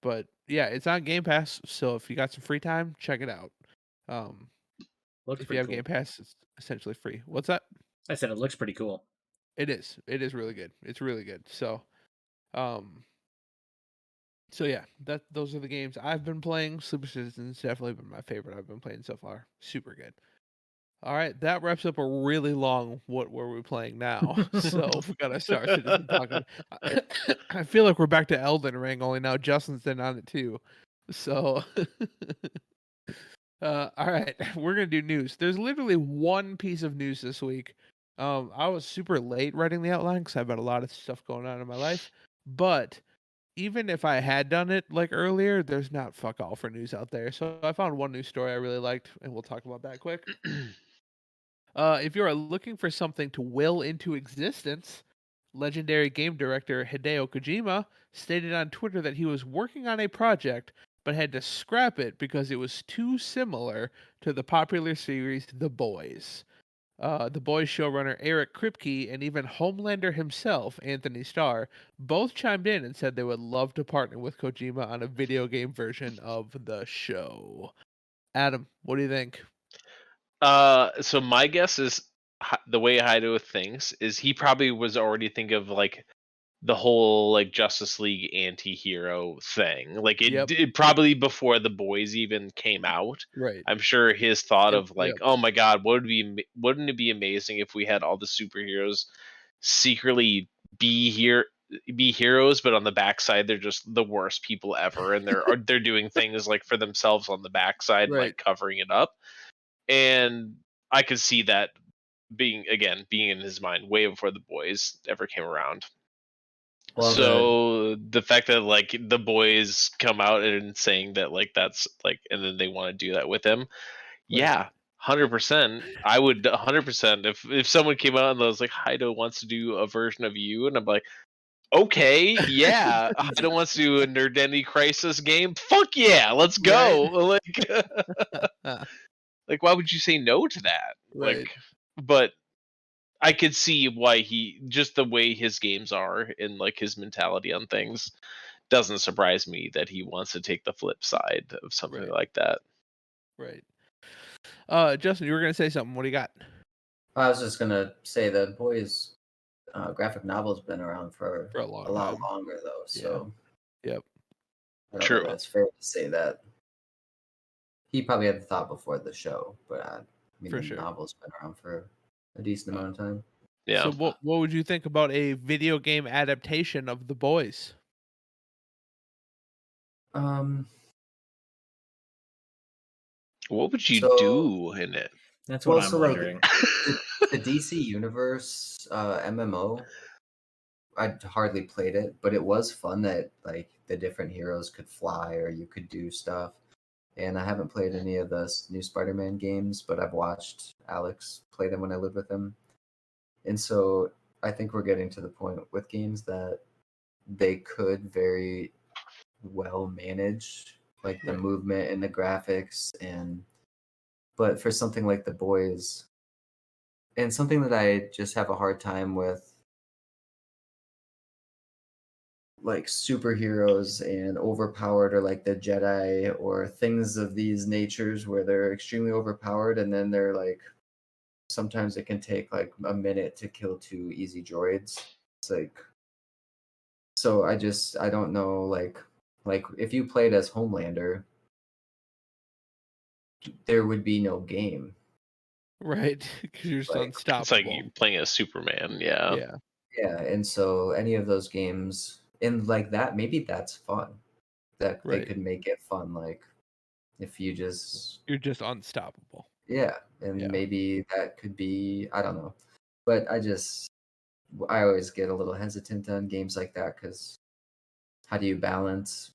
But yeah, it's on Game Pass, so if you got some free time, check it out. Um, Looks if you pretty have cool. Game Pass, it's essentially free. What's that? I said it looks pretty cool. It is. It is really good. It's really good. Um, so yeah, those are the games I've been playing. Sleeper Citizen's definitely been my favorite I've been playing so far. Super good. All right, that wraps up a really long what were we playing now? So we gotta start Citizen talking. I feel like we're back to Elden Ring, only now Justin's in on it too. So all right, we're gonna do news. There's literally one piece of news this week. I was super late writing the outline because I've had a lot of stuff going on in my life. But even if I had done it like earlier, there's not fuck all for news out there. So I found one news story I really liked, and we'll talk about that quick. If you are looking for something to will into existence, legendary game director Hideo Kojima stated on Twitter that he was working on a project but had to scrap it because it was too similar to the popular series The Boys. The Boys showrunner Eric Kripke and even Homelander himself, Anthony Starr, both chimed in and said they would love to partner with Kojima on a video game version of the show. Adam, what do you think? So my guess is the way Haido thinks is he probably was already thinking of like the whole like Justice League anti-hero thing. Like it did probably before The Boys even came out. Right. I'm sure his thought of like, Yep. oh my god, wouldn't it be amazing if we had all the superheroes secretly be heroes, but on the backside they're just the worst people ever, and they're doing things like for themselves on the backside, Right. like covering it up. And I could see that being in his mind way before The Boys ever came around. Well, So the fact that like The Boys come out and saying that like that's like, and then they want to do that with him, yeah, 100%. I would 100% if someone came out and was like, Haido wants to do a version of you, and I'm like, okay, yeah, Haido wants to do a Nerdenti Crisis game. Fuck yeah, let's go. Like, like why would you say no to that? Right. Like, but I could see why just the way his games are and like his mentality on things doesn't surprise me that he wants to take the flip side of something like that. Right. Justin, you were gonna say something. What do you got? I was just gonna say the Boys graphic novel's been around for a long lot time. longer though. So Yep. I don't True. know that it's fair to say that he probably had the thought before the show, but I mean For the sure. novel's been around for a decent amount of time. Yeah. So what would you think about a video game adaptation of The Boys? What would you do in it? That's what I'm wondering. The DC Universe MMO, I hardly played it, but it was fun that like the different heroes could fly or you could do stuff. And I haven't played any of the new Spider-Man games, but I've watched Alex play them when I lived with him. And so I think we're getting to the point with games that they could very well manage like the movement and the graphics, but for something like The Boys, and something that I just have a hard time with, like superheroes and overpowered, or like the Jedi or things of these natures where they're extremely overpowered and then they're like, sometimes it can take like a minute to kill 2 easy droids. It's like, so I don't know, like if you played as Homelander, there would be no game. Right, because you're just unstoppable. It's like you're playing as Superman, yeah. Yeah, and so any of those games, and like that, maybe that's fun. That they could make it fun, like if you're just unstoppable. Yeah, and maybe that could be, I don't know, but I always get a little hesitant on games like that because how do you balance?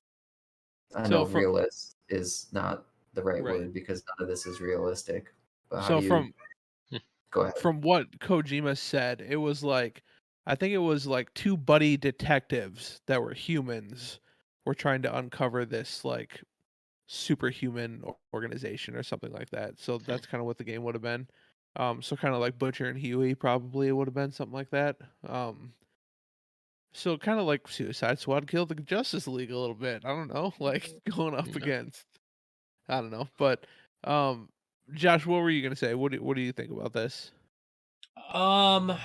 I know realist is not the right word because none of this is realistic. But how do you? Go ahead. From what Kojima said, it was like, I think it was like 2 buddy detectives that were humans were trying to uncover this like superhuman organization or something like that. So that's kind of what the game would have been. So kind of like Butcher and Huey probably would have been something like that. So kind of like Suicide Squad killed the Justice League a little bit. I don't know, like going up against, I don't know, but Josh, what were you gonna say? What do you think about this? I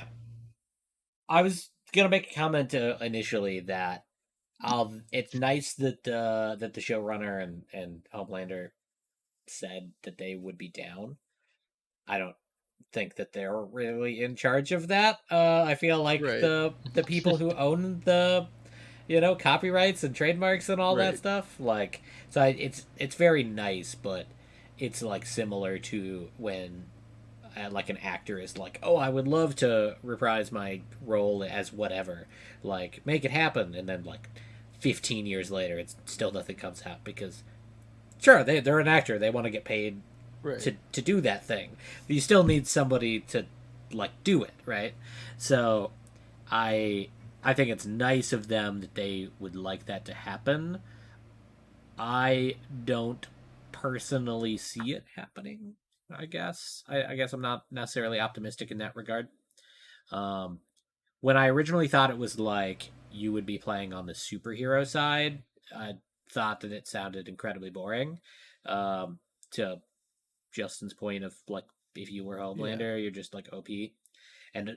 was gonna make a comment initially that it's nice that the showrunner and Homelander said that they would be down. I don't think that they're really in charge of that. I feel like the people who own the copyrights and trademarks and all that stuff, like, so it's very nice, but it's like similar to when like an actor is like, oh, I would love to reprise my role as whatever, like make it happen, and then like 15 years later it's still nothing comes out because sure, they're an actor, they want to get paid to do that thing, but you still need somebody to like do it, right? So I think it's nice of them that they would like that to happen. I don't personally see it happening. I guess I'm not necessarily optimistic in that regard. When I originally thought it was like you would be playing on the superhero side, I thought that it sounded incredibly boring. To Justin's point of like, if you were Homelander, you're just like OP. And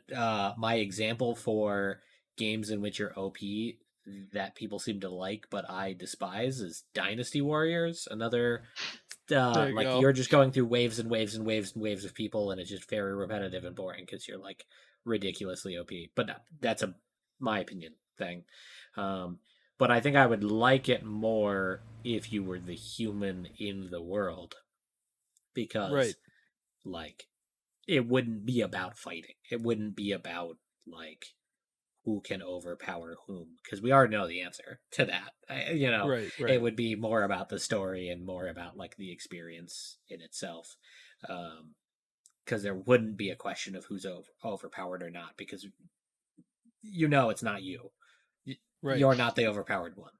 my example for games in which you're OP that people seem to like but I despise is Dynasty Warriors. Another like you're just going through waves and waves and waves and waves of people, and it's just very repetitive and boring because you're like ridiculously OP. But that's my opinion thing. But I think I would like it more if you were the human in the world, because like it wouldn't be about fighting. It wouldn't be about like who can overpower whom, because we already know the answer to that. It would be more about the story and more about like the experience in itself, because there wouldn't be a question of who's overpowered or not, because it's not you. You're not the overpowered one.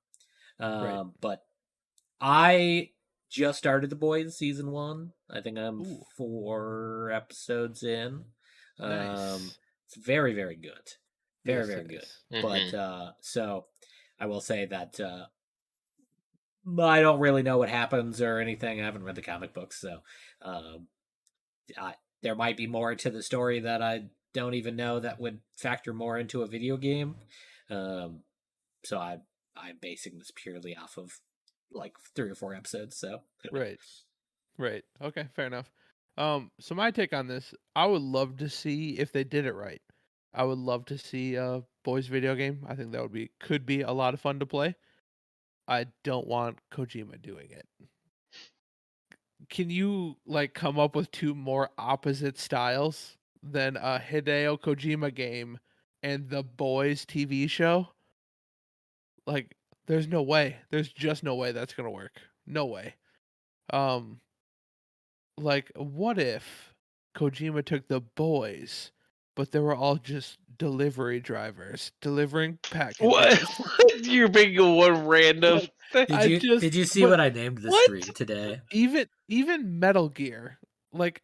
But I just started The Boys season 1. I think I'm 4 episodes in. Nice. It's very, very good. Very, very good. But so I will say that I don't really know what happens or anything. I haven't read the comic books, so um, there might be more to the story that I don't even know that would factor more into a video game. So I'm basing this purely off of like 3 or 4 episodes. So Right. Okay, fair enough. So my take on this, I would love to see if they did it right. I would love to see a boys video game. I think that could be a lot of fun to play. I don't want Kojima doing it. Can you like come up with 2 more opposite styles than a Hideo Kojima game and the Boys TV show? Like, there's no way. There's just no way that's gonna work. No way. Um, like, what if Kojima took the Boys, but they were all just delivery drivers delivering What? packages? You're making one random Like, thing. did you see what I named the what? stream today? Even Metal Gear, like,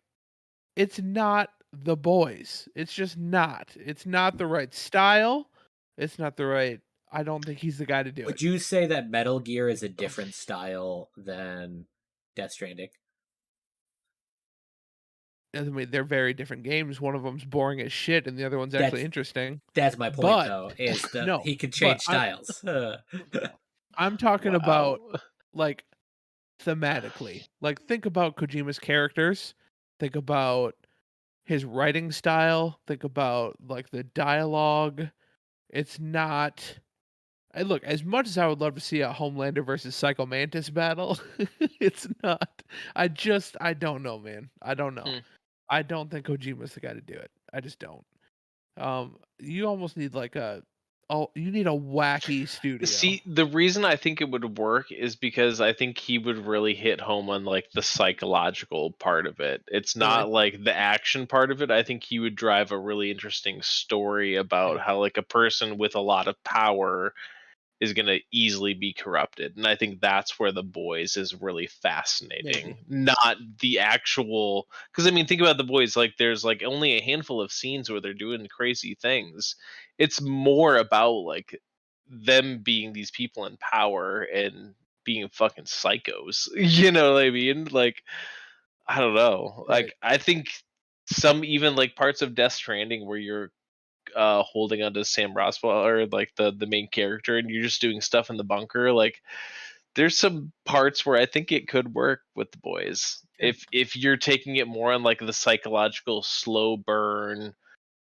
it's not the Boys. It's just not. It's not the right style. It's not the right. I don't think he's the guy to do it. Would you say that Metal Gear is a different style than Death Stranding? I mean, they're very different games. One of them's boring as shit, and the other one's actually interesting. That's my point, But though. Is that no, he can change styles? I'm talking about Wow. like thematically. Like, think about Kojima's characters. Think about his writing style. Think about like the dialogue. It's not. Look, as much as I would love to see a Homelander versus Psycho Mantis battle, it's not. I don't know, man. I don't know. Hmm. I don't think Kojima's the guy to do it. I just don't. You almost need like you need a wacky studio. See, the reason I think it would work is because I think he would really hit home on like the psychological part of it. It's not like the action part of it. I think he would drive a really interesting story about how like a person with a lot of power is going to easily be corrupted. And I think that's where the Boys is really fascinating. Not the actual, because I mean, think about the Boys, like there's like only a handful of scenes where they're doing crazy things. It's more about like them being these people in power and being fucking psychos. You know what I mean? Like, I don't know. Right. Like, I think some even like parts of Death Stranding where you're holding onto Sam Roswell or like the main character and you're just doing stuff in the bunker, like there's some parts where I think it could work with the Boys. Yeah. If you're taking it more on like the psychological slow burn,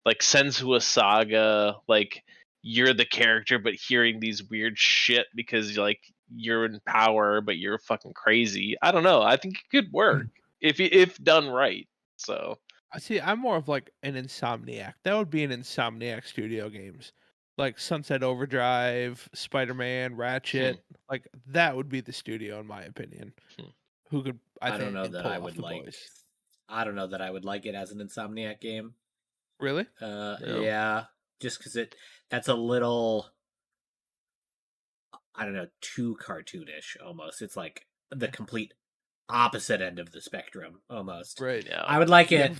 like Senua Saga, like you're the character but hearing these weird shit because like you're in power but you're fucking crazy. I don't know. I think it could work if done right. So I see. I'm more of like an Insomniac. That would be an Insomniac Studio games, like Sunset Overdrive, Spider-Man, Ratchet. Like that would be the studio, in my opinion. Who could I don't think know that pull I off would the like. Boys? I don't know that I would like it as an Insomniac game. Really? Yeah, just because that's a little, I don't know, too cartoonish almost. It's like the complete opposite end of the spectrum almost. Right. yeah. I would like it.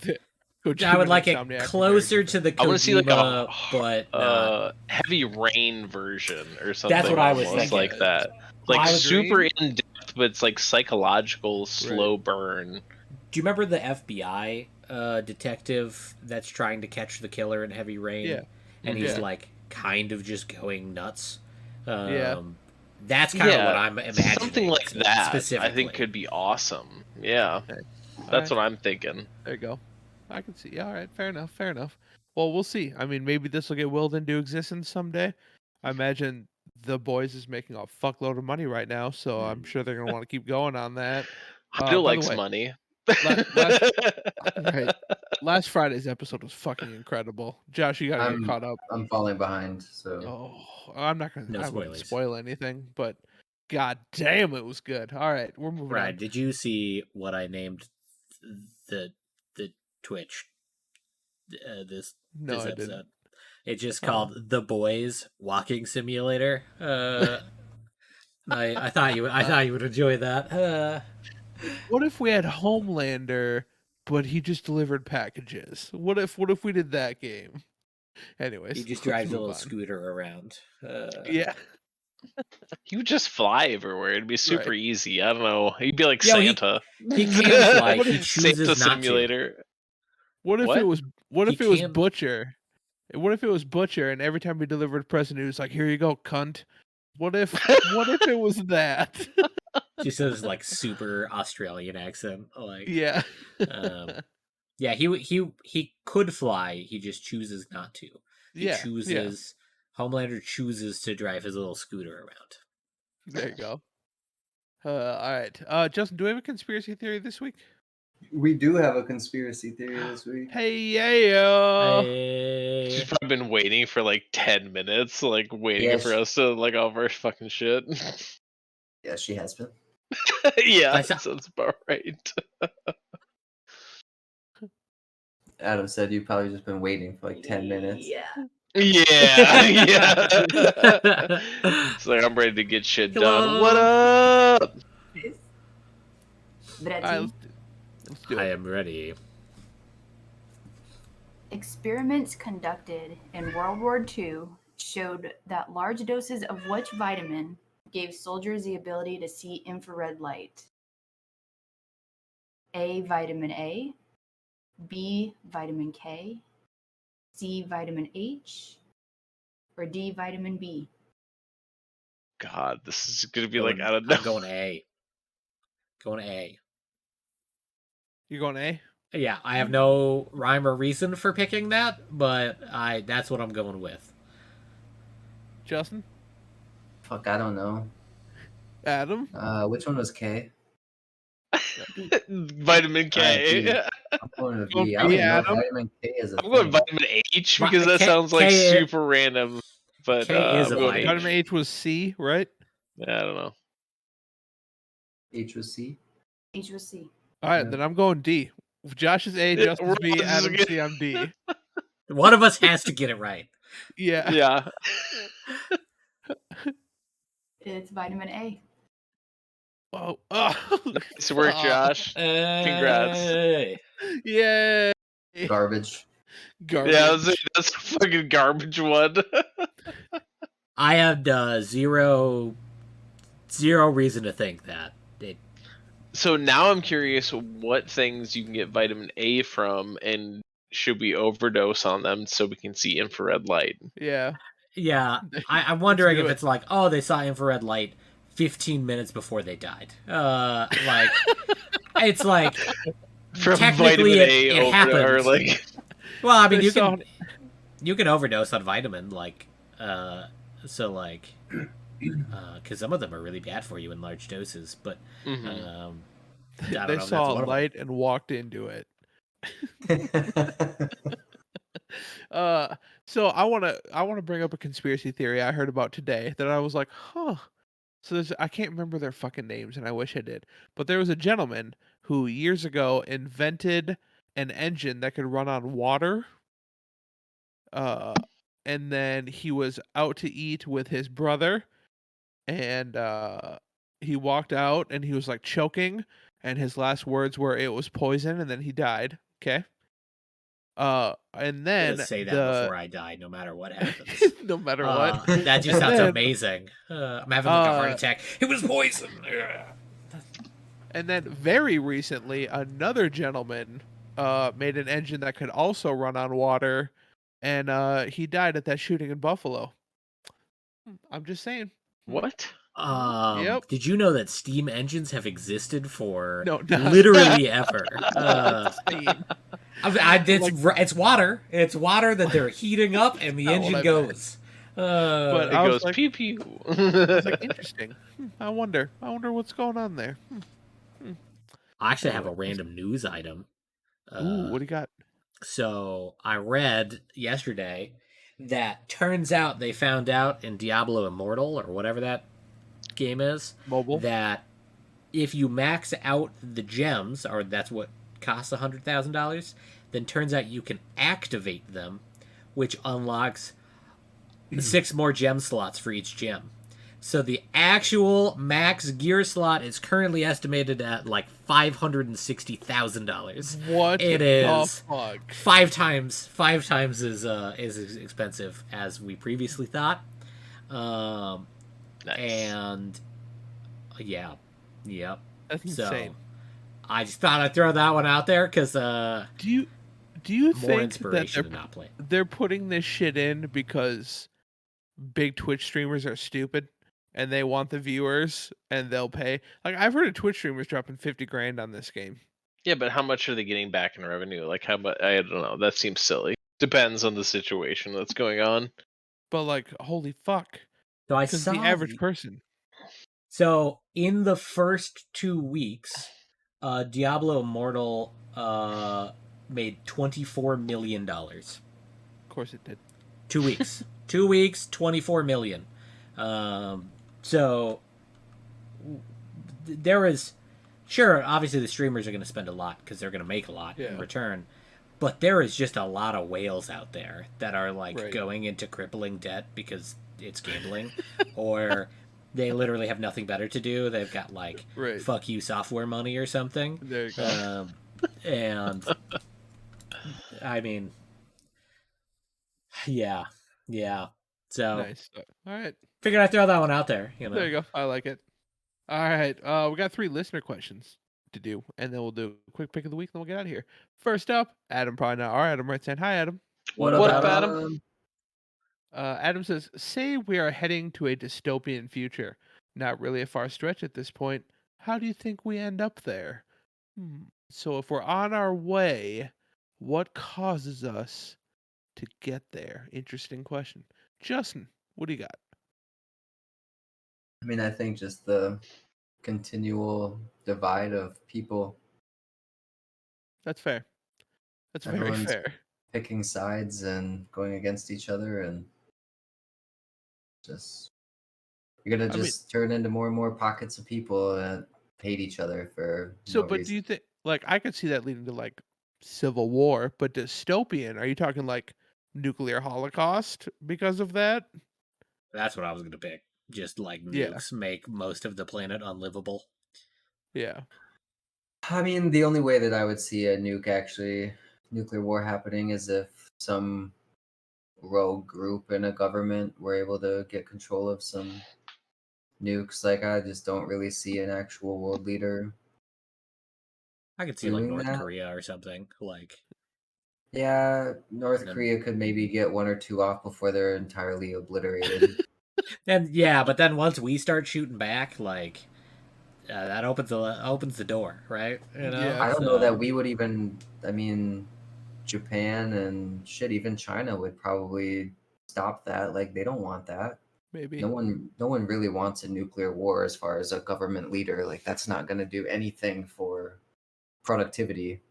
I would like it Insomniac are closer to the Kojima, I want to see like a but not. Heavy Rain version or something. That's what I was almost thinking. like that. Like Wild super Dream? in depth, but it's like psychological slow burn. Do you remember the FBI detective that's trying to catch the killer in Heavy Rain? Yeah. And he's Yeah. like kind of just going nuts. Yeah. That's kind of what I'm imagining. Something like that specifically. I think could be awesome. Yeah. Okay. That's what I'm thinking. There you go. I can see. Yeah, all right, fair enough. Fair enough. Well, we'll see. I mean, maybe this will get willed into existence someday. I imagine the Boys is making a fuckload of money right now, so I'm sure they're gonna want to keep going on that. Still by the likes way, money. right. Last Friday's episode was fucking incredible. Josh, you gotta get caught up. I'm falling behind, so Oh, I'm not gonna. No I wouldn't spoilers. spoil anything, but god damn, it was good. All right, we're moving Right. on. Did you see what I named the Twitch this No, I episode? didn't. It's just called The Boys Walking Simulator. I thought you would enjoy that. What if we had Homelander, but he just delivered packages? What if we did that game? Anyways, He just let's drives a move little on. scooter around. Yeah. You just fly everywhere. It'd be super easy. I don't know. He'd be like Yo, Santa. He can fly. He chooses Santa not simulator. What if it was Butcher? What if it was Butcher and every time he delivered a present he was like, "Here you go, cunt." What if it was that? Just says like super Australian accent. Like Yeah. Yeah, he could fly, he just chooses not to. He chooses Homelander chooses to drive his little scooter around. There you go. All right. Justin, do we have a conspiracy theory this week? We do have a conspiracy theory this week. Hey, yeah. She's probably been waiting for like 10 minutes, like waiting for us to like all of our fucking shit. Yeah, she has been. Yeah, that sounds about right. Adam said you've probably just been waiting for like 10 minutes. Yeah. It's like I'm ready to get shit done. What up? All right, let's do it. I am ready. Experiments conducted in World War II showed that large doses of which vitamin gave soldiers the ability to see infrared light? A, vitamin A, B, vitamin K, C, vitamin H, or D, vitamin B? God, this is gonna be like, I don't know. I'm going A. Going A. You're going A? Yeah, I have no rhyme or reason for picking that, but that's what I'm going with. Justin? Fuck, I don't know. Adam? Which one was K? Vitamin K. I'm going to B. I don't even know if vitamin K is a I'm going vitamin H because that sounds like super random. But K is a vitamin. Vitamin H was C, right? Yeah, I don't know. H was C? H was C. All right, then I'm going D. Josh is A, Justin's B, Adam's C, I'm D. One of us has to get it right. Yeah. Yeah. It's vitamin A. Whoa. Oh. Nice work, Josh. Congrats. Yeah. Garbage. Yeah, that's a fucking garbage one. I had zero reason to think that. So now I'm curious what things you can get vitamin A from, and should we overdose on them so we can see infrared light? Yeah. Yeah, I'm wondering if it's like, oh, they saw infrared light 15 minutes before they died. Like, it's like, from technically it happens. Or like... Well, I mean, you can overdose on vitamin, like, so like, because some of them are really bad for you in large doses, but they saw light and walked into it. So I want to bring up a conspiracy theory I heard about today that I was like, huh. So I can't remember their fucking names, and I wish I did. But there was a gentleman who years ago invented an engine that could run on water. And then he was out to eat with his brother, and he walked out, and he was like choking, and his last words were, "It was poison," and then he died. Okay. And then say that before I die, no matter what happens. No matter what. That just sounds amazing. I'm having like a heart attack. It was poison. And then very recently, another gentleman made an engine that could also run on water, and he died at that shooting in Buffalo. I'm just saying. What? Yep. Did you know that steam engines have existed for literally ever? It's water. It's water that they're heating up, and the engine goes. But it goes like, pew pew. I was like, interesting. I wonder what's going on there. I actually have a random news item. Ooh, what do you got? So I read yesterday that turns out they found out in Diablo Immortal, or whatever that game is, mobile, that if you max out the gems, or that's what costs $100,000, then turns out you can activate them, which unlocks 6 more gem slots for each gem. So the actual max gear slot is currently estimated at like $560,000. What? It is fuck? 5 times as expensive as we previously thought. Nice. And yeah, yep. That's So insane. I just thought I'd throw that one out there because do you more think inspiration that to not play. they're putting this shit in because big Twitch streamers are stupid and they want the viewers and they'll pay? Like, I've heard of Twitch streamers dropping 50 grand on this game. Yeah, but how much are they getting back in revenue? Like, how much? I don't know. That seems silly. Depends on the situation that's going on. But like, holy fuck! So I Because saw the average person. So in the first 2 weeks, Diablo Immortal made $24 million. Of course it did. 2 weeks. 2 weeks, 24 million. So there is, sure, obviously the streamers are going to spend a lot because they're going to make a lot in return. But there is just a lot of whales out there that are like going into crippling debt because it's gambling, or they literally have nothing better to do. They've got like fuck you software money or something. There you go. And I mean, yeah. So nice. All right. Figured I'd throw that one out there. You know. There you go. I like it. All right. We got 3 listener questions to do, and then we'll do a quick pick of the week, and then we'll get out of here. First up, Adam, probably not our Adam, right? Saying hi, Adam. What up, Adam? Adam says, say we are heading to a dystopian future. Not really a far stretch at this point. How do you think we end up there? So if we're on our way, what causes us to get there? Interesting question. Justin, what do you got? I mean, I think just the continual divide of people. That's fair. That's Everyone's very fair. Picking sides and going against each other, and just you're gonna just turn into more and more pockets of people that hate each other for no reason. Do you think, like, I could see that leading to like civil war, but dystopian? Are you talking like nuclear holocaust because of that? That's what I was gonna pick. Just like nukes make most of the planet unlivable. Yeah. I mean, the only way that I would see a nuclear war happening is if some rogue group in a government were able to get control of some nukes. Like, I just don't really see an actual world leader. I could see like North Korea or something. Like, yeah, North Korea could maybe get 1 or 2 off before they're entirely obliterated. And yeah, but then once we start shooting back, like that opens the door, right? You know? Yeah, I don't know that we would even. I mean, Japan and shit, even China would probably stop that. Like, they don't want that. Maybe no one really wants a nuclear war as far as a government leader. Like, that's not going to do anything for productivity.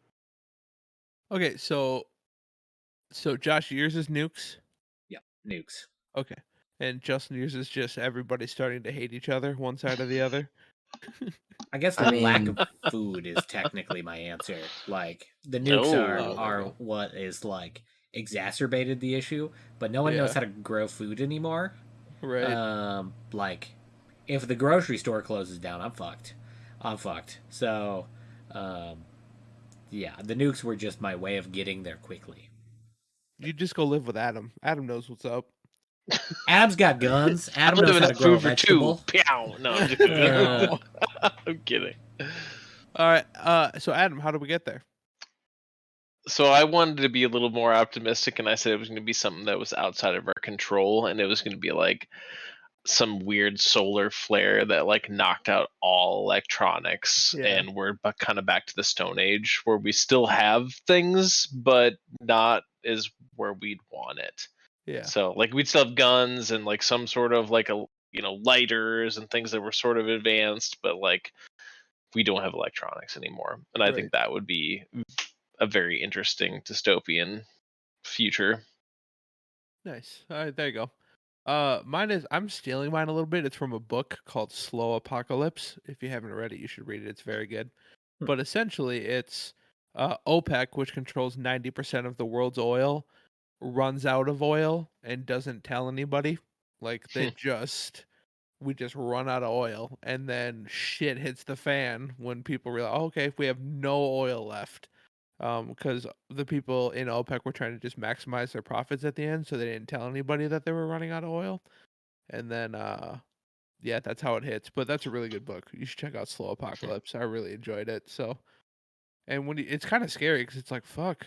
Okay, so Josh, yours is nukes? Yeah, nukes. Okay. And Justin, yours is just everybody starting to hate each other, one side or the other? I guess the lack of food is technically my answer. Like, the nukes are what is like exacerbated the issue, but no one knows how to grow food anymore. Right. Like, if the grocery store closes down, I'm fucked. So, yeah, the nukes were just my way of getting there quickly. You just go live with Adam. Adam knows what's up. Adam's got guns. Adam knows how to grow a vegetable. Pow! No, I'm just kidding. I'm kidding. All right. So Adam, how do we get there? So I wanted to be a little more optimistic, and I said it was going to be something that was outside of our control, and it was going to be like some weird solar flare that like knocked out all electronics, and we're kind of back to the Stone Age where we still have things, but not as where we'd want it. Yeah. So like we'd still have guns and like some sort of like a lighters and things that were sort of advanced, but like we don't have electronics anymore. And I think that would be a very interesting dystopian future. Nice. All right, there you go. I'm stealing mine a little bit. It's from a book called Slow Apocalypse. If you haven't read it, you should read it. It's very good. But essentially it's OPEC, which controls 90% of the world's oil, runs out of oil and doesn't tell anybody. Like we just run out of oil, and then shit hits the fan when people realize, okay, we have no oil left. Because the people in OPEC were trying to just maximize their profits at the end, so they didn't tell anybody that they were running out of oil. And then yeah, that's how it hits. But that's a really good book. You should check out Slow Apocalypse. I really enjoyed it. So, and it's kind of scary because it's like, fuck,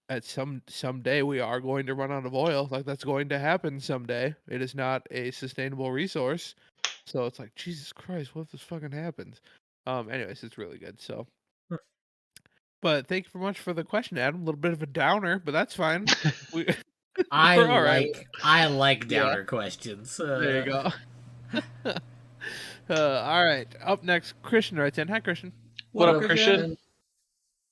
at someday we are going to run out of oil. Like that's going to happen someday. It is not a sustainable resource. So it's like, Jesus Christ, what if this fucking happens? Anyways, it's really good. So, but thank you very much for the question, Adam. A little bit of a downer, but that's fine. We I we're all right. like downer questions. There you go. All right. Up next, Christian writes in. Hi, Christian. What up, Christian?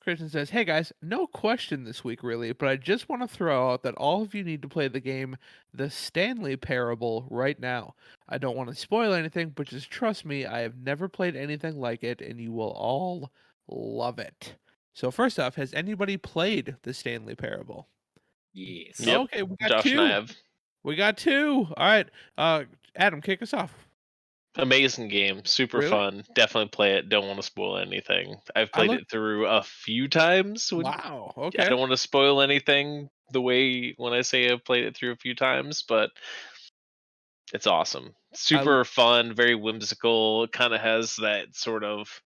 Christian says, "Hey guys, no question this week really, but I just want to throw out that all of you need to play the game The Stanley Parable right now. I don't want to spoil anything, but just trust me, I have never played anything like it, and you will all love it." So first off, has anybody played The Stanley Parable? Yes. Yep. Okay, we got Josh two. and I have. We got two. All right. Adam, kick us off. Amazing game, super Really? fun. Definitely play it. Don't want to spoil anything. I've played it through a few times. Wow. I Okay. don't want to spoil anything the way when I say I've played it through a few times, but it's awesome. Super fun, very whimsical. Kind of has that sort of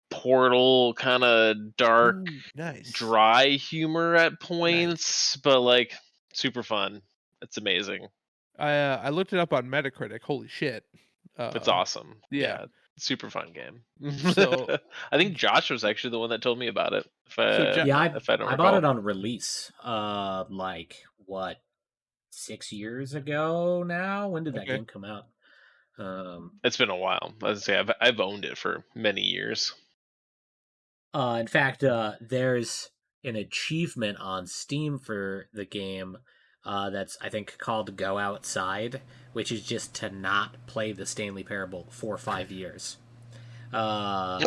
Portal kind of dark, nice, dry humor at points, but like super fun. It's amazing. I looked it up on Metacritic. Holy shit. It's awesome. Yeah. Super fun game. So I think Josh was actually the one that told me about it. If I don't I bought it on release. Like what, 6 years ago now? When did that game come out? It's been a while. Let's say I've owned it for many years. In fact, there's an achievement on Steam for the game that's, I think, called Go Outside, which is just to not play the Stanley Parable for 5 years. And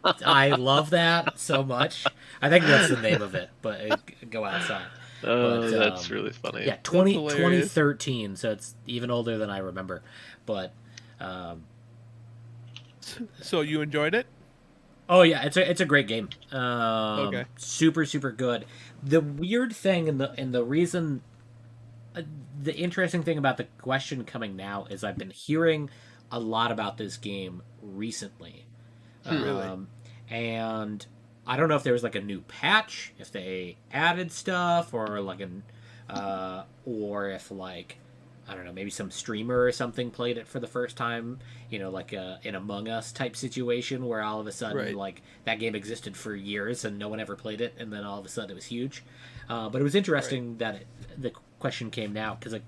I love that so much. I think that's the name of it, but Go Outside. But, that's really funny. Yeah, 2013, so it's even older than I remember. But so you enjoyed it? Oh yeah, it's a great game. Okay. Super good. The weird thing and the reason, the interesting thing about the question coming now is I've been hearing a lot about this game recently. Really? And I don't know if there was like a new patch, if they added stuff, or like or if like, I don't know, maybe some streamer or something played it for the first time, like an Among Us type situation where all of a sudden like that game existed for years and no one ever played it, and then all of a sudden it was huge. But it was interesting that the question came now because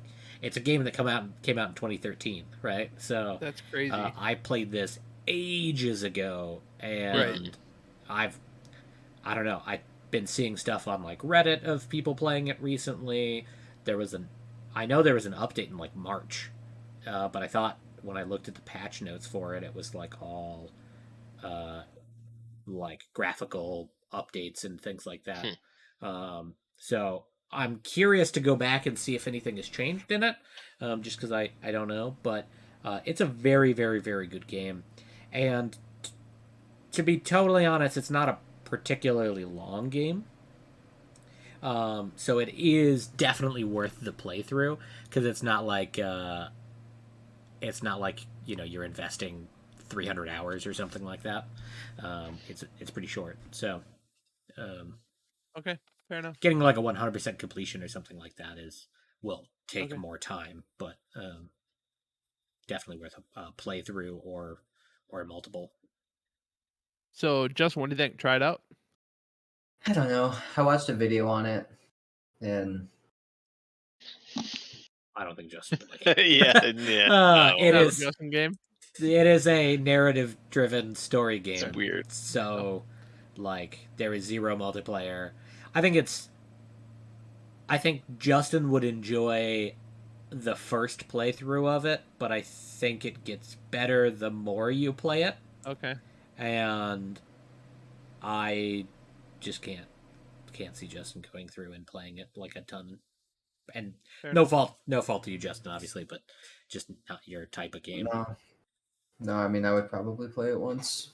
it's a game that came out in 2013, right? So that's crazy. I played this ages ago, and I don't know, I've been seeing stuff on like Reddit of people playing it recently. I know there was an update in like March, but I thought when I looked at the patch notes for it, it was like all like graphical updates and things like that. So I'm curious to go back and see if anything has changed in it, just because I don't know. But it's a very, very, very good game. And to be totally honest, it's not a particularly long game. So it is definitely worth the playthrough because it's not like you're investing 300 hours or something like that. It's pretty short. So okay, fair enough. Getting like a 100% completion or something like that will take more time, but definitely worth a playthrough or multiple. So, Justin, what do you think? Try it out? I don't know. I watched a video on it, and I don't think Justin would like it. It is Justin game. It is a narrative-driven story game. It's weird. So, like, there is zero multiplayer. I think Justin would enjoy the first playthrough of it, but I think it gets better the more you play it. Okay. And I just can't see Justin going through and playing it like a ton. And no fault to you, Justin, obviously, but just not your type of game. No, I mean, I would probably play it once.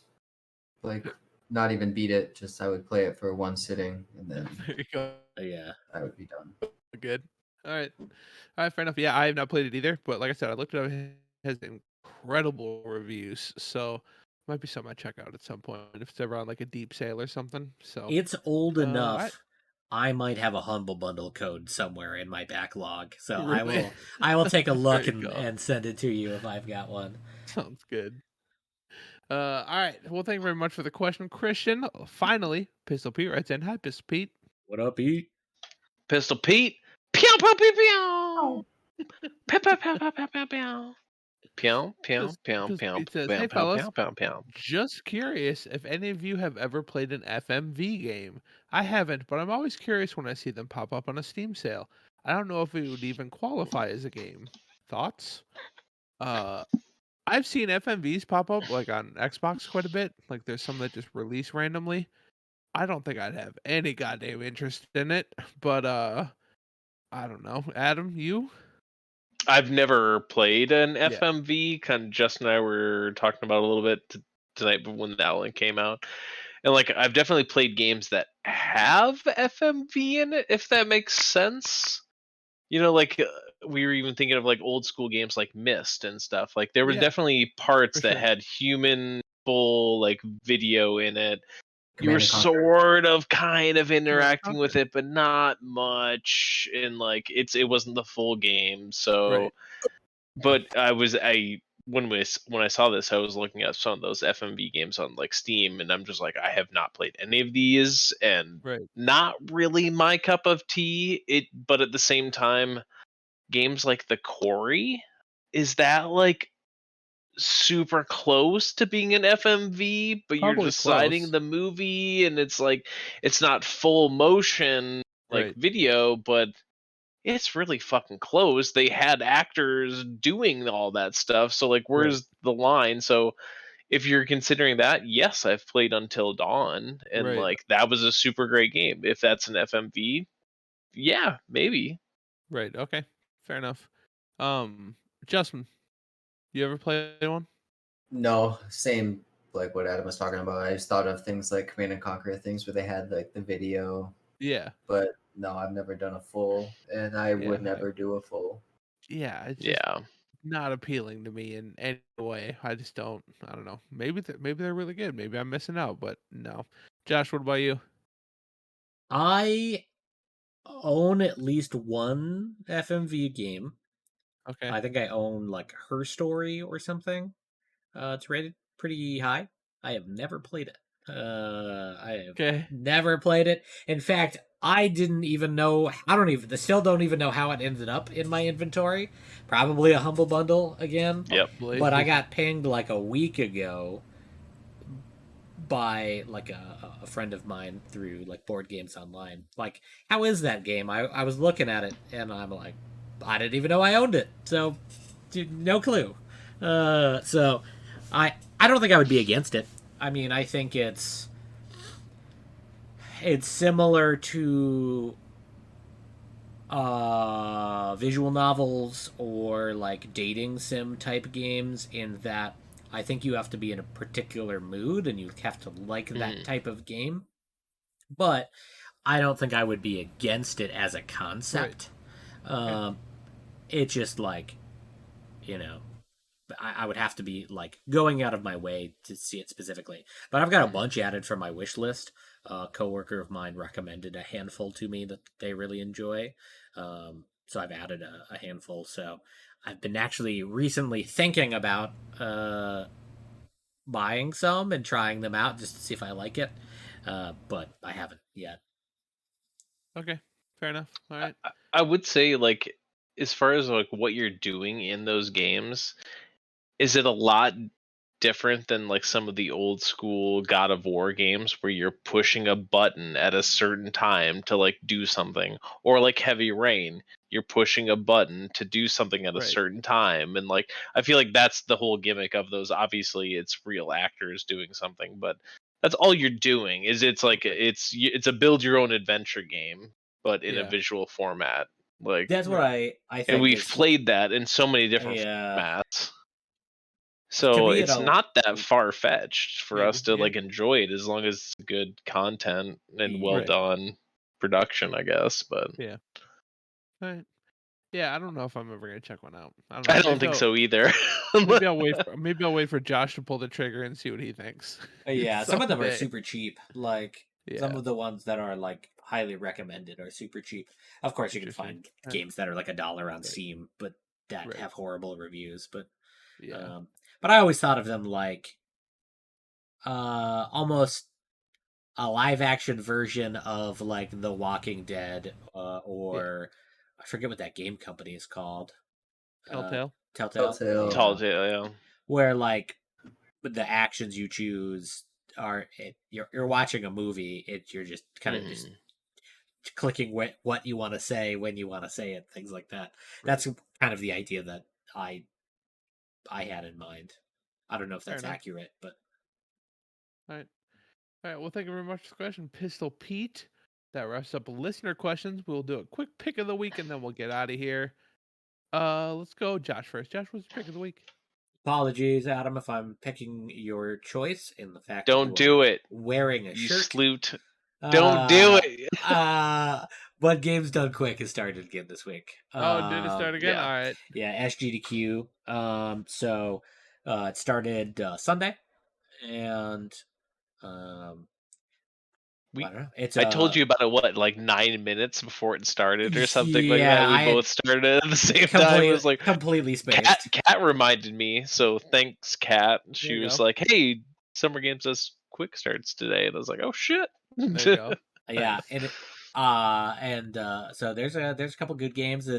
Like, not even beat it, just I would play it for one sitting, and then there you go. Yeah, I would be done. Good. All right. All right, fair enough. Yeah, I have not played it either, but like I said, I looked it up. It has incredible reviews, so might be something I check out at some point if it's ever on like a deep sale or something. So It's old I enough. I might have a Humble Bundle code somewhere in my backlog, so really I will take a there look you go. and send it to you if I've got one. Sounds good. All right. Well, thank you very much for the question, Christian. Finally, Pistol Pete writes in. Hi, Pistol Pete. What up, Pete? Pistol Pete. Pew pew pew pew. Oh, Pew pew pew pew pew pew pew. Pew pew pew Pistol pew Pete says, pew "Hey, pew fellas. pew pew pew. Just curious if any of you have ever played an FMV game. I haven't, but I'm always curious when I see them pop up on a Steam sale. I don't know if it would even qualify as a game. Thoughts? Uh, I've seen FMVs pop up like on Xbox quite a bit. Like there's some that just release randomly. I don't think I'd have any goddamn interest in it, but I don't know. Adam, you? I've never played an Yeah. FMV. Kind of Justin and I were talking about it a little bit tonight when that one came out. And like I've definitely played games that have FMV in it, if that makes sense. You know, like we were even thinking of like old school games like Myst and stuff. Like there was Yeah, definitely parts for that sure. had human full like video in it. You were Command and Conquer. sort of kind of Command and interacting with Conquer. it, but not much. And like it wasn't the full game. So Right. but when I saw this, I was looking at some of those FMV games on like Steam, and I'm just like, I have not played any of these, and Right. not really my cup of tea. But at the same time, games like The Quarry, is that like super close to being an FMV? But you're Probably deciding close. the movie, and it's like it's not full motion like Right. video, but it's really fucking close. They had actors doing all that stuff. So like Right. where's the line? So if you're considering that, yes, I've played Until Dawn and Right. like that was a super great game. If that's an FMV, yeah, maybe. Right. Okay. Fair enough. Um, Justin, you ever played one? No, same like what Adam was talking about. I just thought of things like Command and Conquer, things where they had like the video, Yeah. but no, I've never done a full, and I Yeah. would never do a full. Yeah. It's just Yeah. not appealing to me in any way. I just don't. I don't know. Maybe they're really good. Maybe I'm missing out, but no. Josh, what about you? I own at least one FMV game. Okay. I think I own like Her Story or something. It's rated pretty high. I have never played it. I have Okay. never played it. In fact, I didn't even know. Still don't even know how it ended up in my inventory. Probably a Humble Bundle again. Yep. Probably. But I got pinged like a week ago by like a friend of mine through like Board Games Online. Like, how is that game? I was looking at it and I'm like, I didn't even know I owned it. So, no clue. So I don't think I would be against it. I mean, I think it's similar to visual novels or like dating sim type games in that I think you have to be in a particular mood and you have to like that type of game. But I don't think I would be against it as a concept. Okay. It's just like, you know, I would have to be like going out of my way to see it specifically. But I've got a bunch added from my wish list. A coworker of mine recommended a handful to me that they really enjoy. So I've added a handful. So I've been actually recently thinking about buying some and trying them out just to see if I like it. But I haven't yet. Okay. Fair enough. All right. I would say like as far as like what you're doing in those games, is it a lot different than like some of the old school God of War games where you're pushing a button at a certain time to like do something, or like Heavy Rain, you're pushing a button to do something at a Right. certain time, and like I feel like that's the whole gimmick of those. Obviously it's real actors doing something, but that's all you're doing. It's like Right. it's a build your own adventure game but in a Yeah. visual format, like, That's what Right. I and think we've is. played that in so many different Yeah. formats. To So me, it's not that far fetched for us to Yeah. like enjoy it as long as it's good content and well Right. done production, I guess. But Yeah. All right. Yeah, I don't know if I'm ever gonna check one out. I don't think so either. Maybe I'll wait for Josh to pull the trigger and see what he thinks. Yeah, some of them are super cheap. Like some Yeah. of the ones that are like highly recommended are super cheap. Of course, you can find games that are like $1 on Steam, but that have horrible reviews. But but I always thought of them like almost a live action version of like The Walking Dead, or I forget what that game company is called. Telltale. Telltale, yeah. Where like the actions you choose are you're watching a movie. You're just kind of just clicking what you want to say when you want to say it, things like that. Right. That's kind of the idea that I had in mind. I don't know if that's accurate, but all right. Well, thank you very much for the question, Pistol Pete. That wraps up listener questions. We'll do a quick pick of the week, and then we'll get out of here. Let's go, Josh first. Josh, what's your pick of the week? Apologies, Adam, if I'm picking your choice in the fact don't do it. Wearing a shirt. Sloot. Don't do it. But Games Done Quick has started again this week. Did it start again? Yeah. All right. Yeah, SGDQ. So it started Sunday, and I told you about it, like 9 minutes before it started or something like that. We both started at the same time. It was like completely spaced. Kat reminded me, so thanks, Kat. She was like, "Hey, Summer Games does quick starts today," and I was like, "Oh shit!" There you go. Yeah, and so there's a couple good games.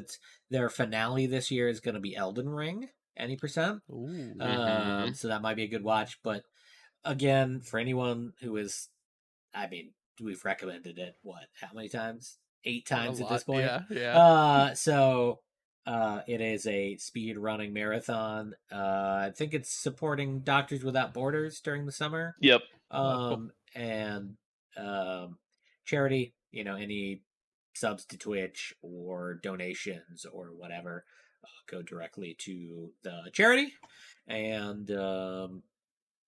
Their finale this year is going to be Elden Ring, any percent. Ooh. So that might be a good watch. But again, for anyone who is, I mean, we've recommended it. What? How many times? 8 times at this point. Yeah. So it is a speed running marathon. I think it's supporting Doctors Without Borders during the summer. Yep. Cool. And charity, any subs to Twitch or donations or whatever go directly to the charity. And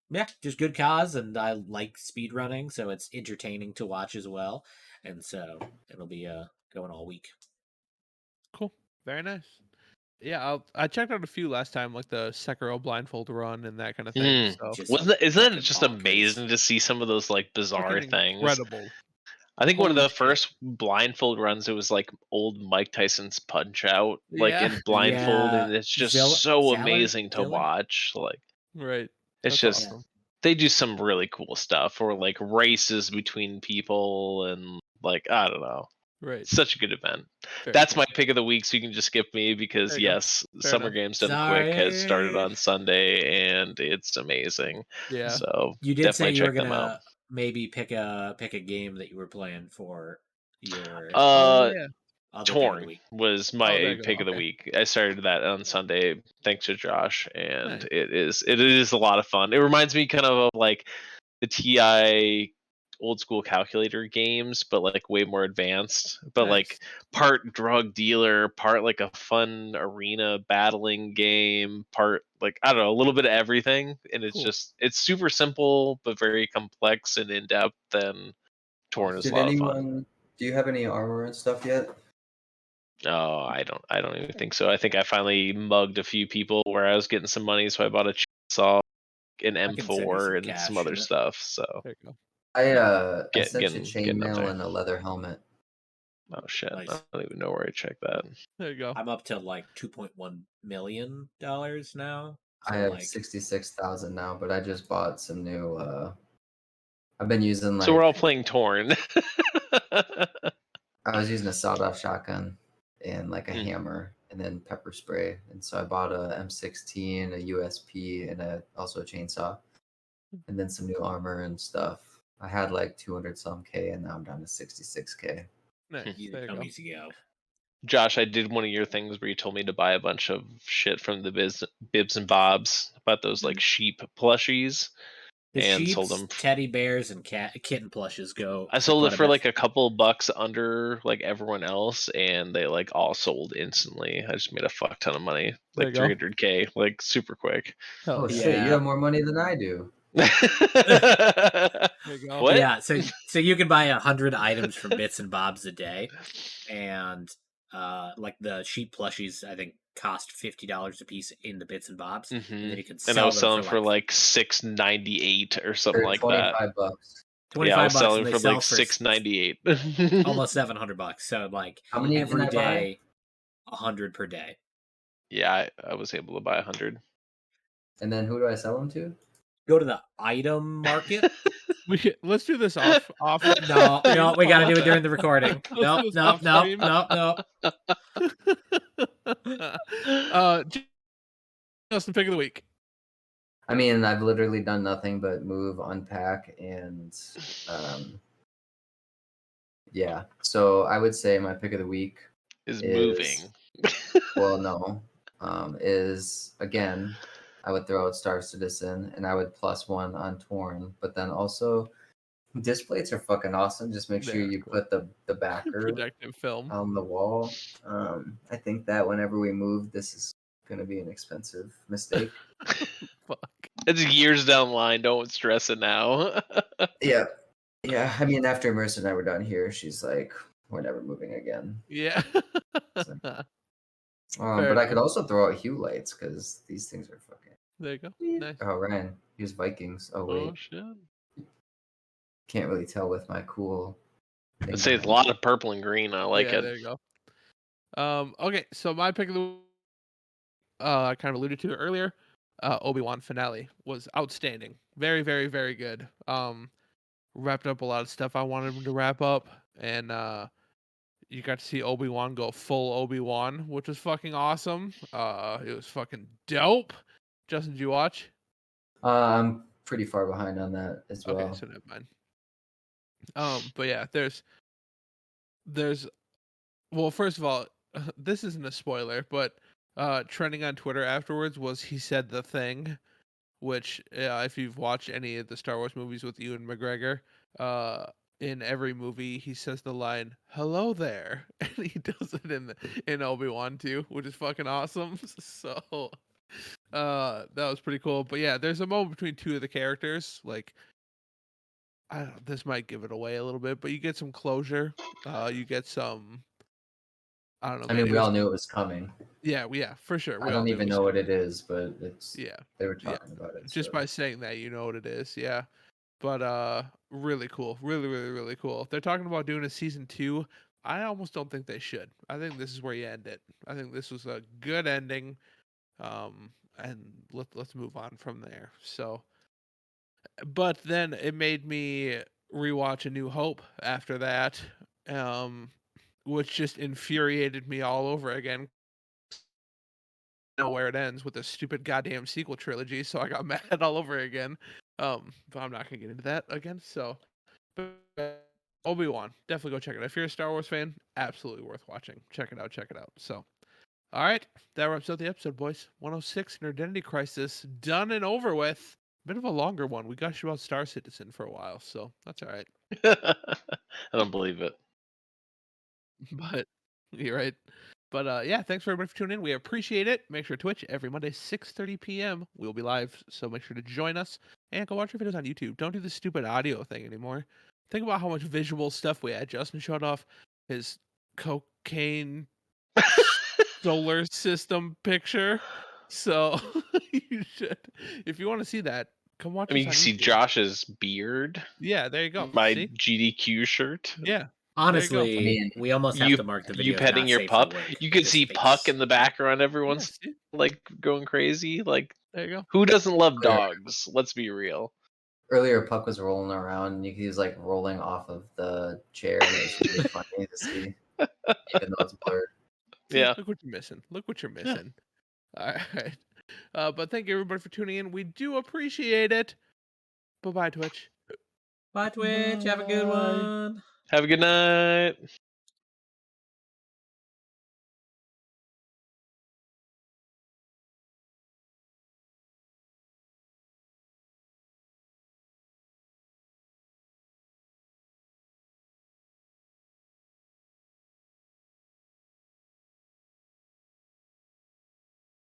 yeah, just good cause, and I like speed running, so it's entertaining to watch as well. And so it'll be going all week. Cool. Very nice. Yeah, I checked out a few last time, like the Sekiro blindfold run and that kind of thing. So isn't it just amazing to see some of those like bizarre things? Incredible. I think one of the first blindfold runs, it was like old Mike Tyson's Punch Out, like in blindfold, and it's just so amazing to watch. Like, right. It's just awesome. They do some really cool stuff, or like races between people, and like I don't know. Right. It's such a good event. That's my pick of the week, so you can just skip me because Summer Games Done Quick has started on Sunday and it's amazing. Yeah. So you did say you were gonna maybe pick a game that you were playing for your Torn was my pick of the week. I started that on Sunday thanks to Josh, and it is a lot of fun. It reminds me kind of like the TI old school calculator games, but like way more advanced, but like part drug dealer, part like a fun arena battling game, part like I don't know, a little bit of everything. And it's just it's super simple but very complex and in depth, and Torn is a lot of fun. Do you have any armor and stuff yet? Oh, I don't even think so. I think I finally mugged a few people where I was getting some money, so I bought a chainsaw, an M4, and some other stuff. So there you go. I sent you chainmail and a leather helmet. Oh shit! Nice. I don't even know where I checked that. There you go. I'm up to like $2.1 million now. So I have 66,000 now, but I just bought some new. I've been using So we're all playing Torn. I was using a sawed-off shotgun and like a hammer, and then pepper spray, and so I bought a M16, a USP, and also a chainsaw, and then some new armor and stuff. I had like 200 some K, and now I'm down to 66K. Nice. Easy go. Josh, I did one of your things where you told me to buy a bunch of shit from the Bibs and Bobs about those like sheep plushies. And sold them. Teddy bears and kitten plushes go. I sold it for like a couple bucks under like everyone else, and they like all sold instantly. I just made a fuck ton of money, like 300K, like super quick. Oh shit! You have more money than I do. What? Yeah, so you can buy 100 items from Bits and Bobs a day, and like the sheep plushies, I think cost $50 a piece in the bits and bobs, and then you could And I sell was them selling for for like $6.98 or something Or like that. $25. Yeah, I was $25, selling and they for sell like for $6.98. almost $700. So like How many can every I buy? day, 100 per day. Yeah, I was able to buy 100. And then who do I sell them to? Go to the item market. Let's do this off. No, stream. we got to do it during the recording. Let's Nope, do this nope, off nope, stream. nope. Justin, pick of the week. I mean, I've literally done nothing but move, unpack, and yeah. So I would say my pick of the week is moving. Well, no. Is again, I would throw out Star Citizen and I would +1 on Torn, but then also disc plates are fucking awesome. Just make sure you put the backer protective film on the wall. I think that whenever we move, this is going to be an expensive mistake. Fuck. It's years down the line. Don't stress it now. Yeah. I mean, after Mercer and I were done here, she's like, "We're never moving again." Yeah. So, but I could also throw out hue lights because these things are fucking. There you go. Nice. Oh, Ryan, use Vikings. Oh wait. Oh shit. Can't really tell with my cool. I'd say it's a lot of purple and green. I like it. There you go. Okay, so my pick of the I kind of alluded to it earlier. Obi-Wan finale was outstanding. Very, very, very good. Wrapped up a lot of stuff I wanted him to wrap up, and you got to see Obi-Wan go full Obi-Wan, which was fucking awesome. It was fucking dope. Justin, did you watch? I'm pretty far behind on that as well. Okay, so never mind. But yeah, there's well, first of all, this isn't a spoiler, but trending on Twitter afterwards was he said the thing, which if you've watched any of the Star Wars movies with Ewan McGregor, in every movie he says the line "Hello there," and he does it in Obi-Wan too, which is fucking awesome. So that was pretty cool. But yeah, there's a moment between two of the characters, like. I don't know, this might give it away a little bit, but you get some closure. You get some. I don't know. I mean, we all knew it was coming. Yeah, for sure. I don't even know what it is, but it's. Yeah. They were talking about it. Just by saying that, you know what it is. Yeah. But really cool. Really, really, really cool. If they're talking about doing a season 2, I almost don't think they should. I think this is where you end it. I think this was a good ending. And let's move on from there. So. But then it made me rewatch A New Hope after that, which just infuriated me all over again. Know where it ends with the stupid goddamn sequel trilogy, so I got mad all over again. But I'm not gonna get into that again. So, but Obi-Wan, definitely go check it out. If you're a Star Wars fan, absolutely worth watching. Check it out. So, all right, that wraps up the episode, boys. 106 in Identity Crisis, done and over with. Bit of a longer one. We got you about Star Citizen for a while, so that's all right. I don't believe it. But you're right. But yeah, thanks for everybody for tuning in. We appreciate it. Make sure to Twitch every Monday, 6:30 p.m. We'll be live, so make sure to join us and go watch our videos on YouTube. Don't do the stupid audio thing anymore. Think about how much visual stuff we had. Justin showed off his cocaine solar system picture. So you should, if you want to see that, come watch. I mean, you can see Josh's beard. Yeah, there you go. My see? GDQ shirt. Yeah. Honestly, we almost have to mark the video. You petting your pup. You can see Puck in the background. Everyone's like going crazy. Like, there you go. Who doesn't love dogs? Let's be real. Earlier, Puck was rolling around, and he was like rolling off of the chair, and it was really funny to see, even though it's blurred. Yeah. Look what you're missing. All right. But thank you everybody for tuning in. We do appreciate it. Bye-bye, Twitch. Bye, Twitch. Have a good one. Have a good night.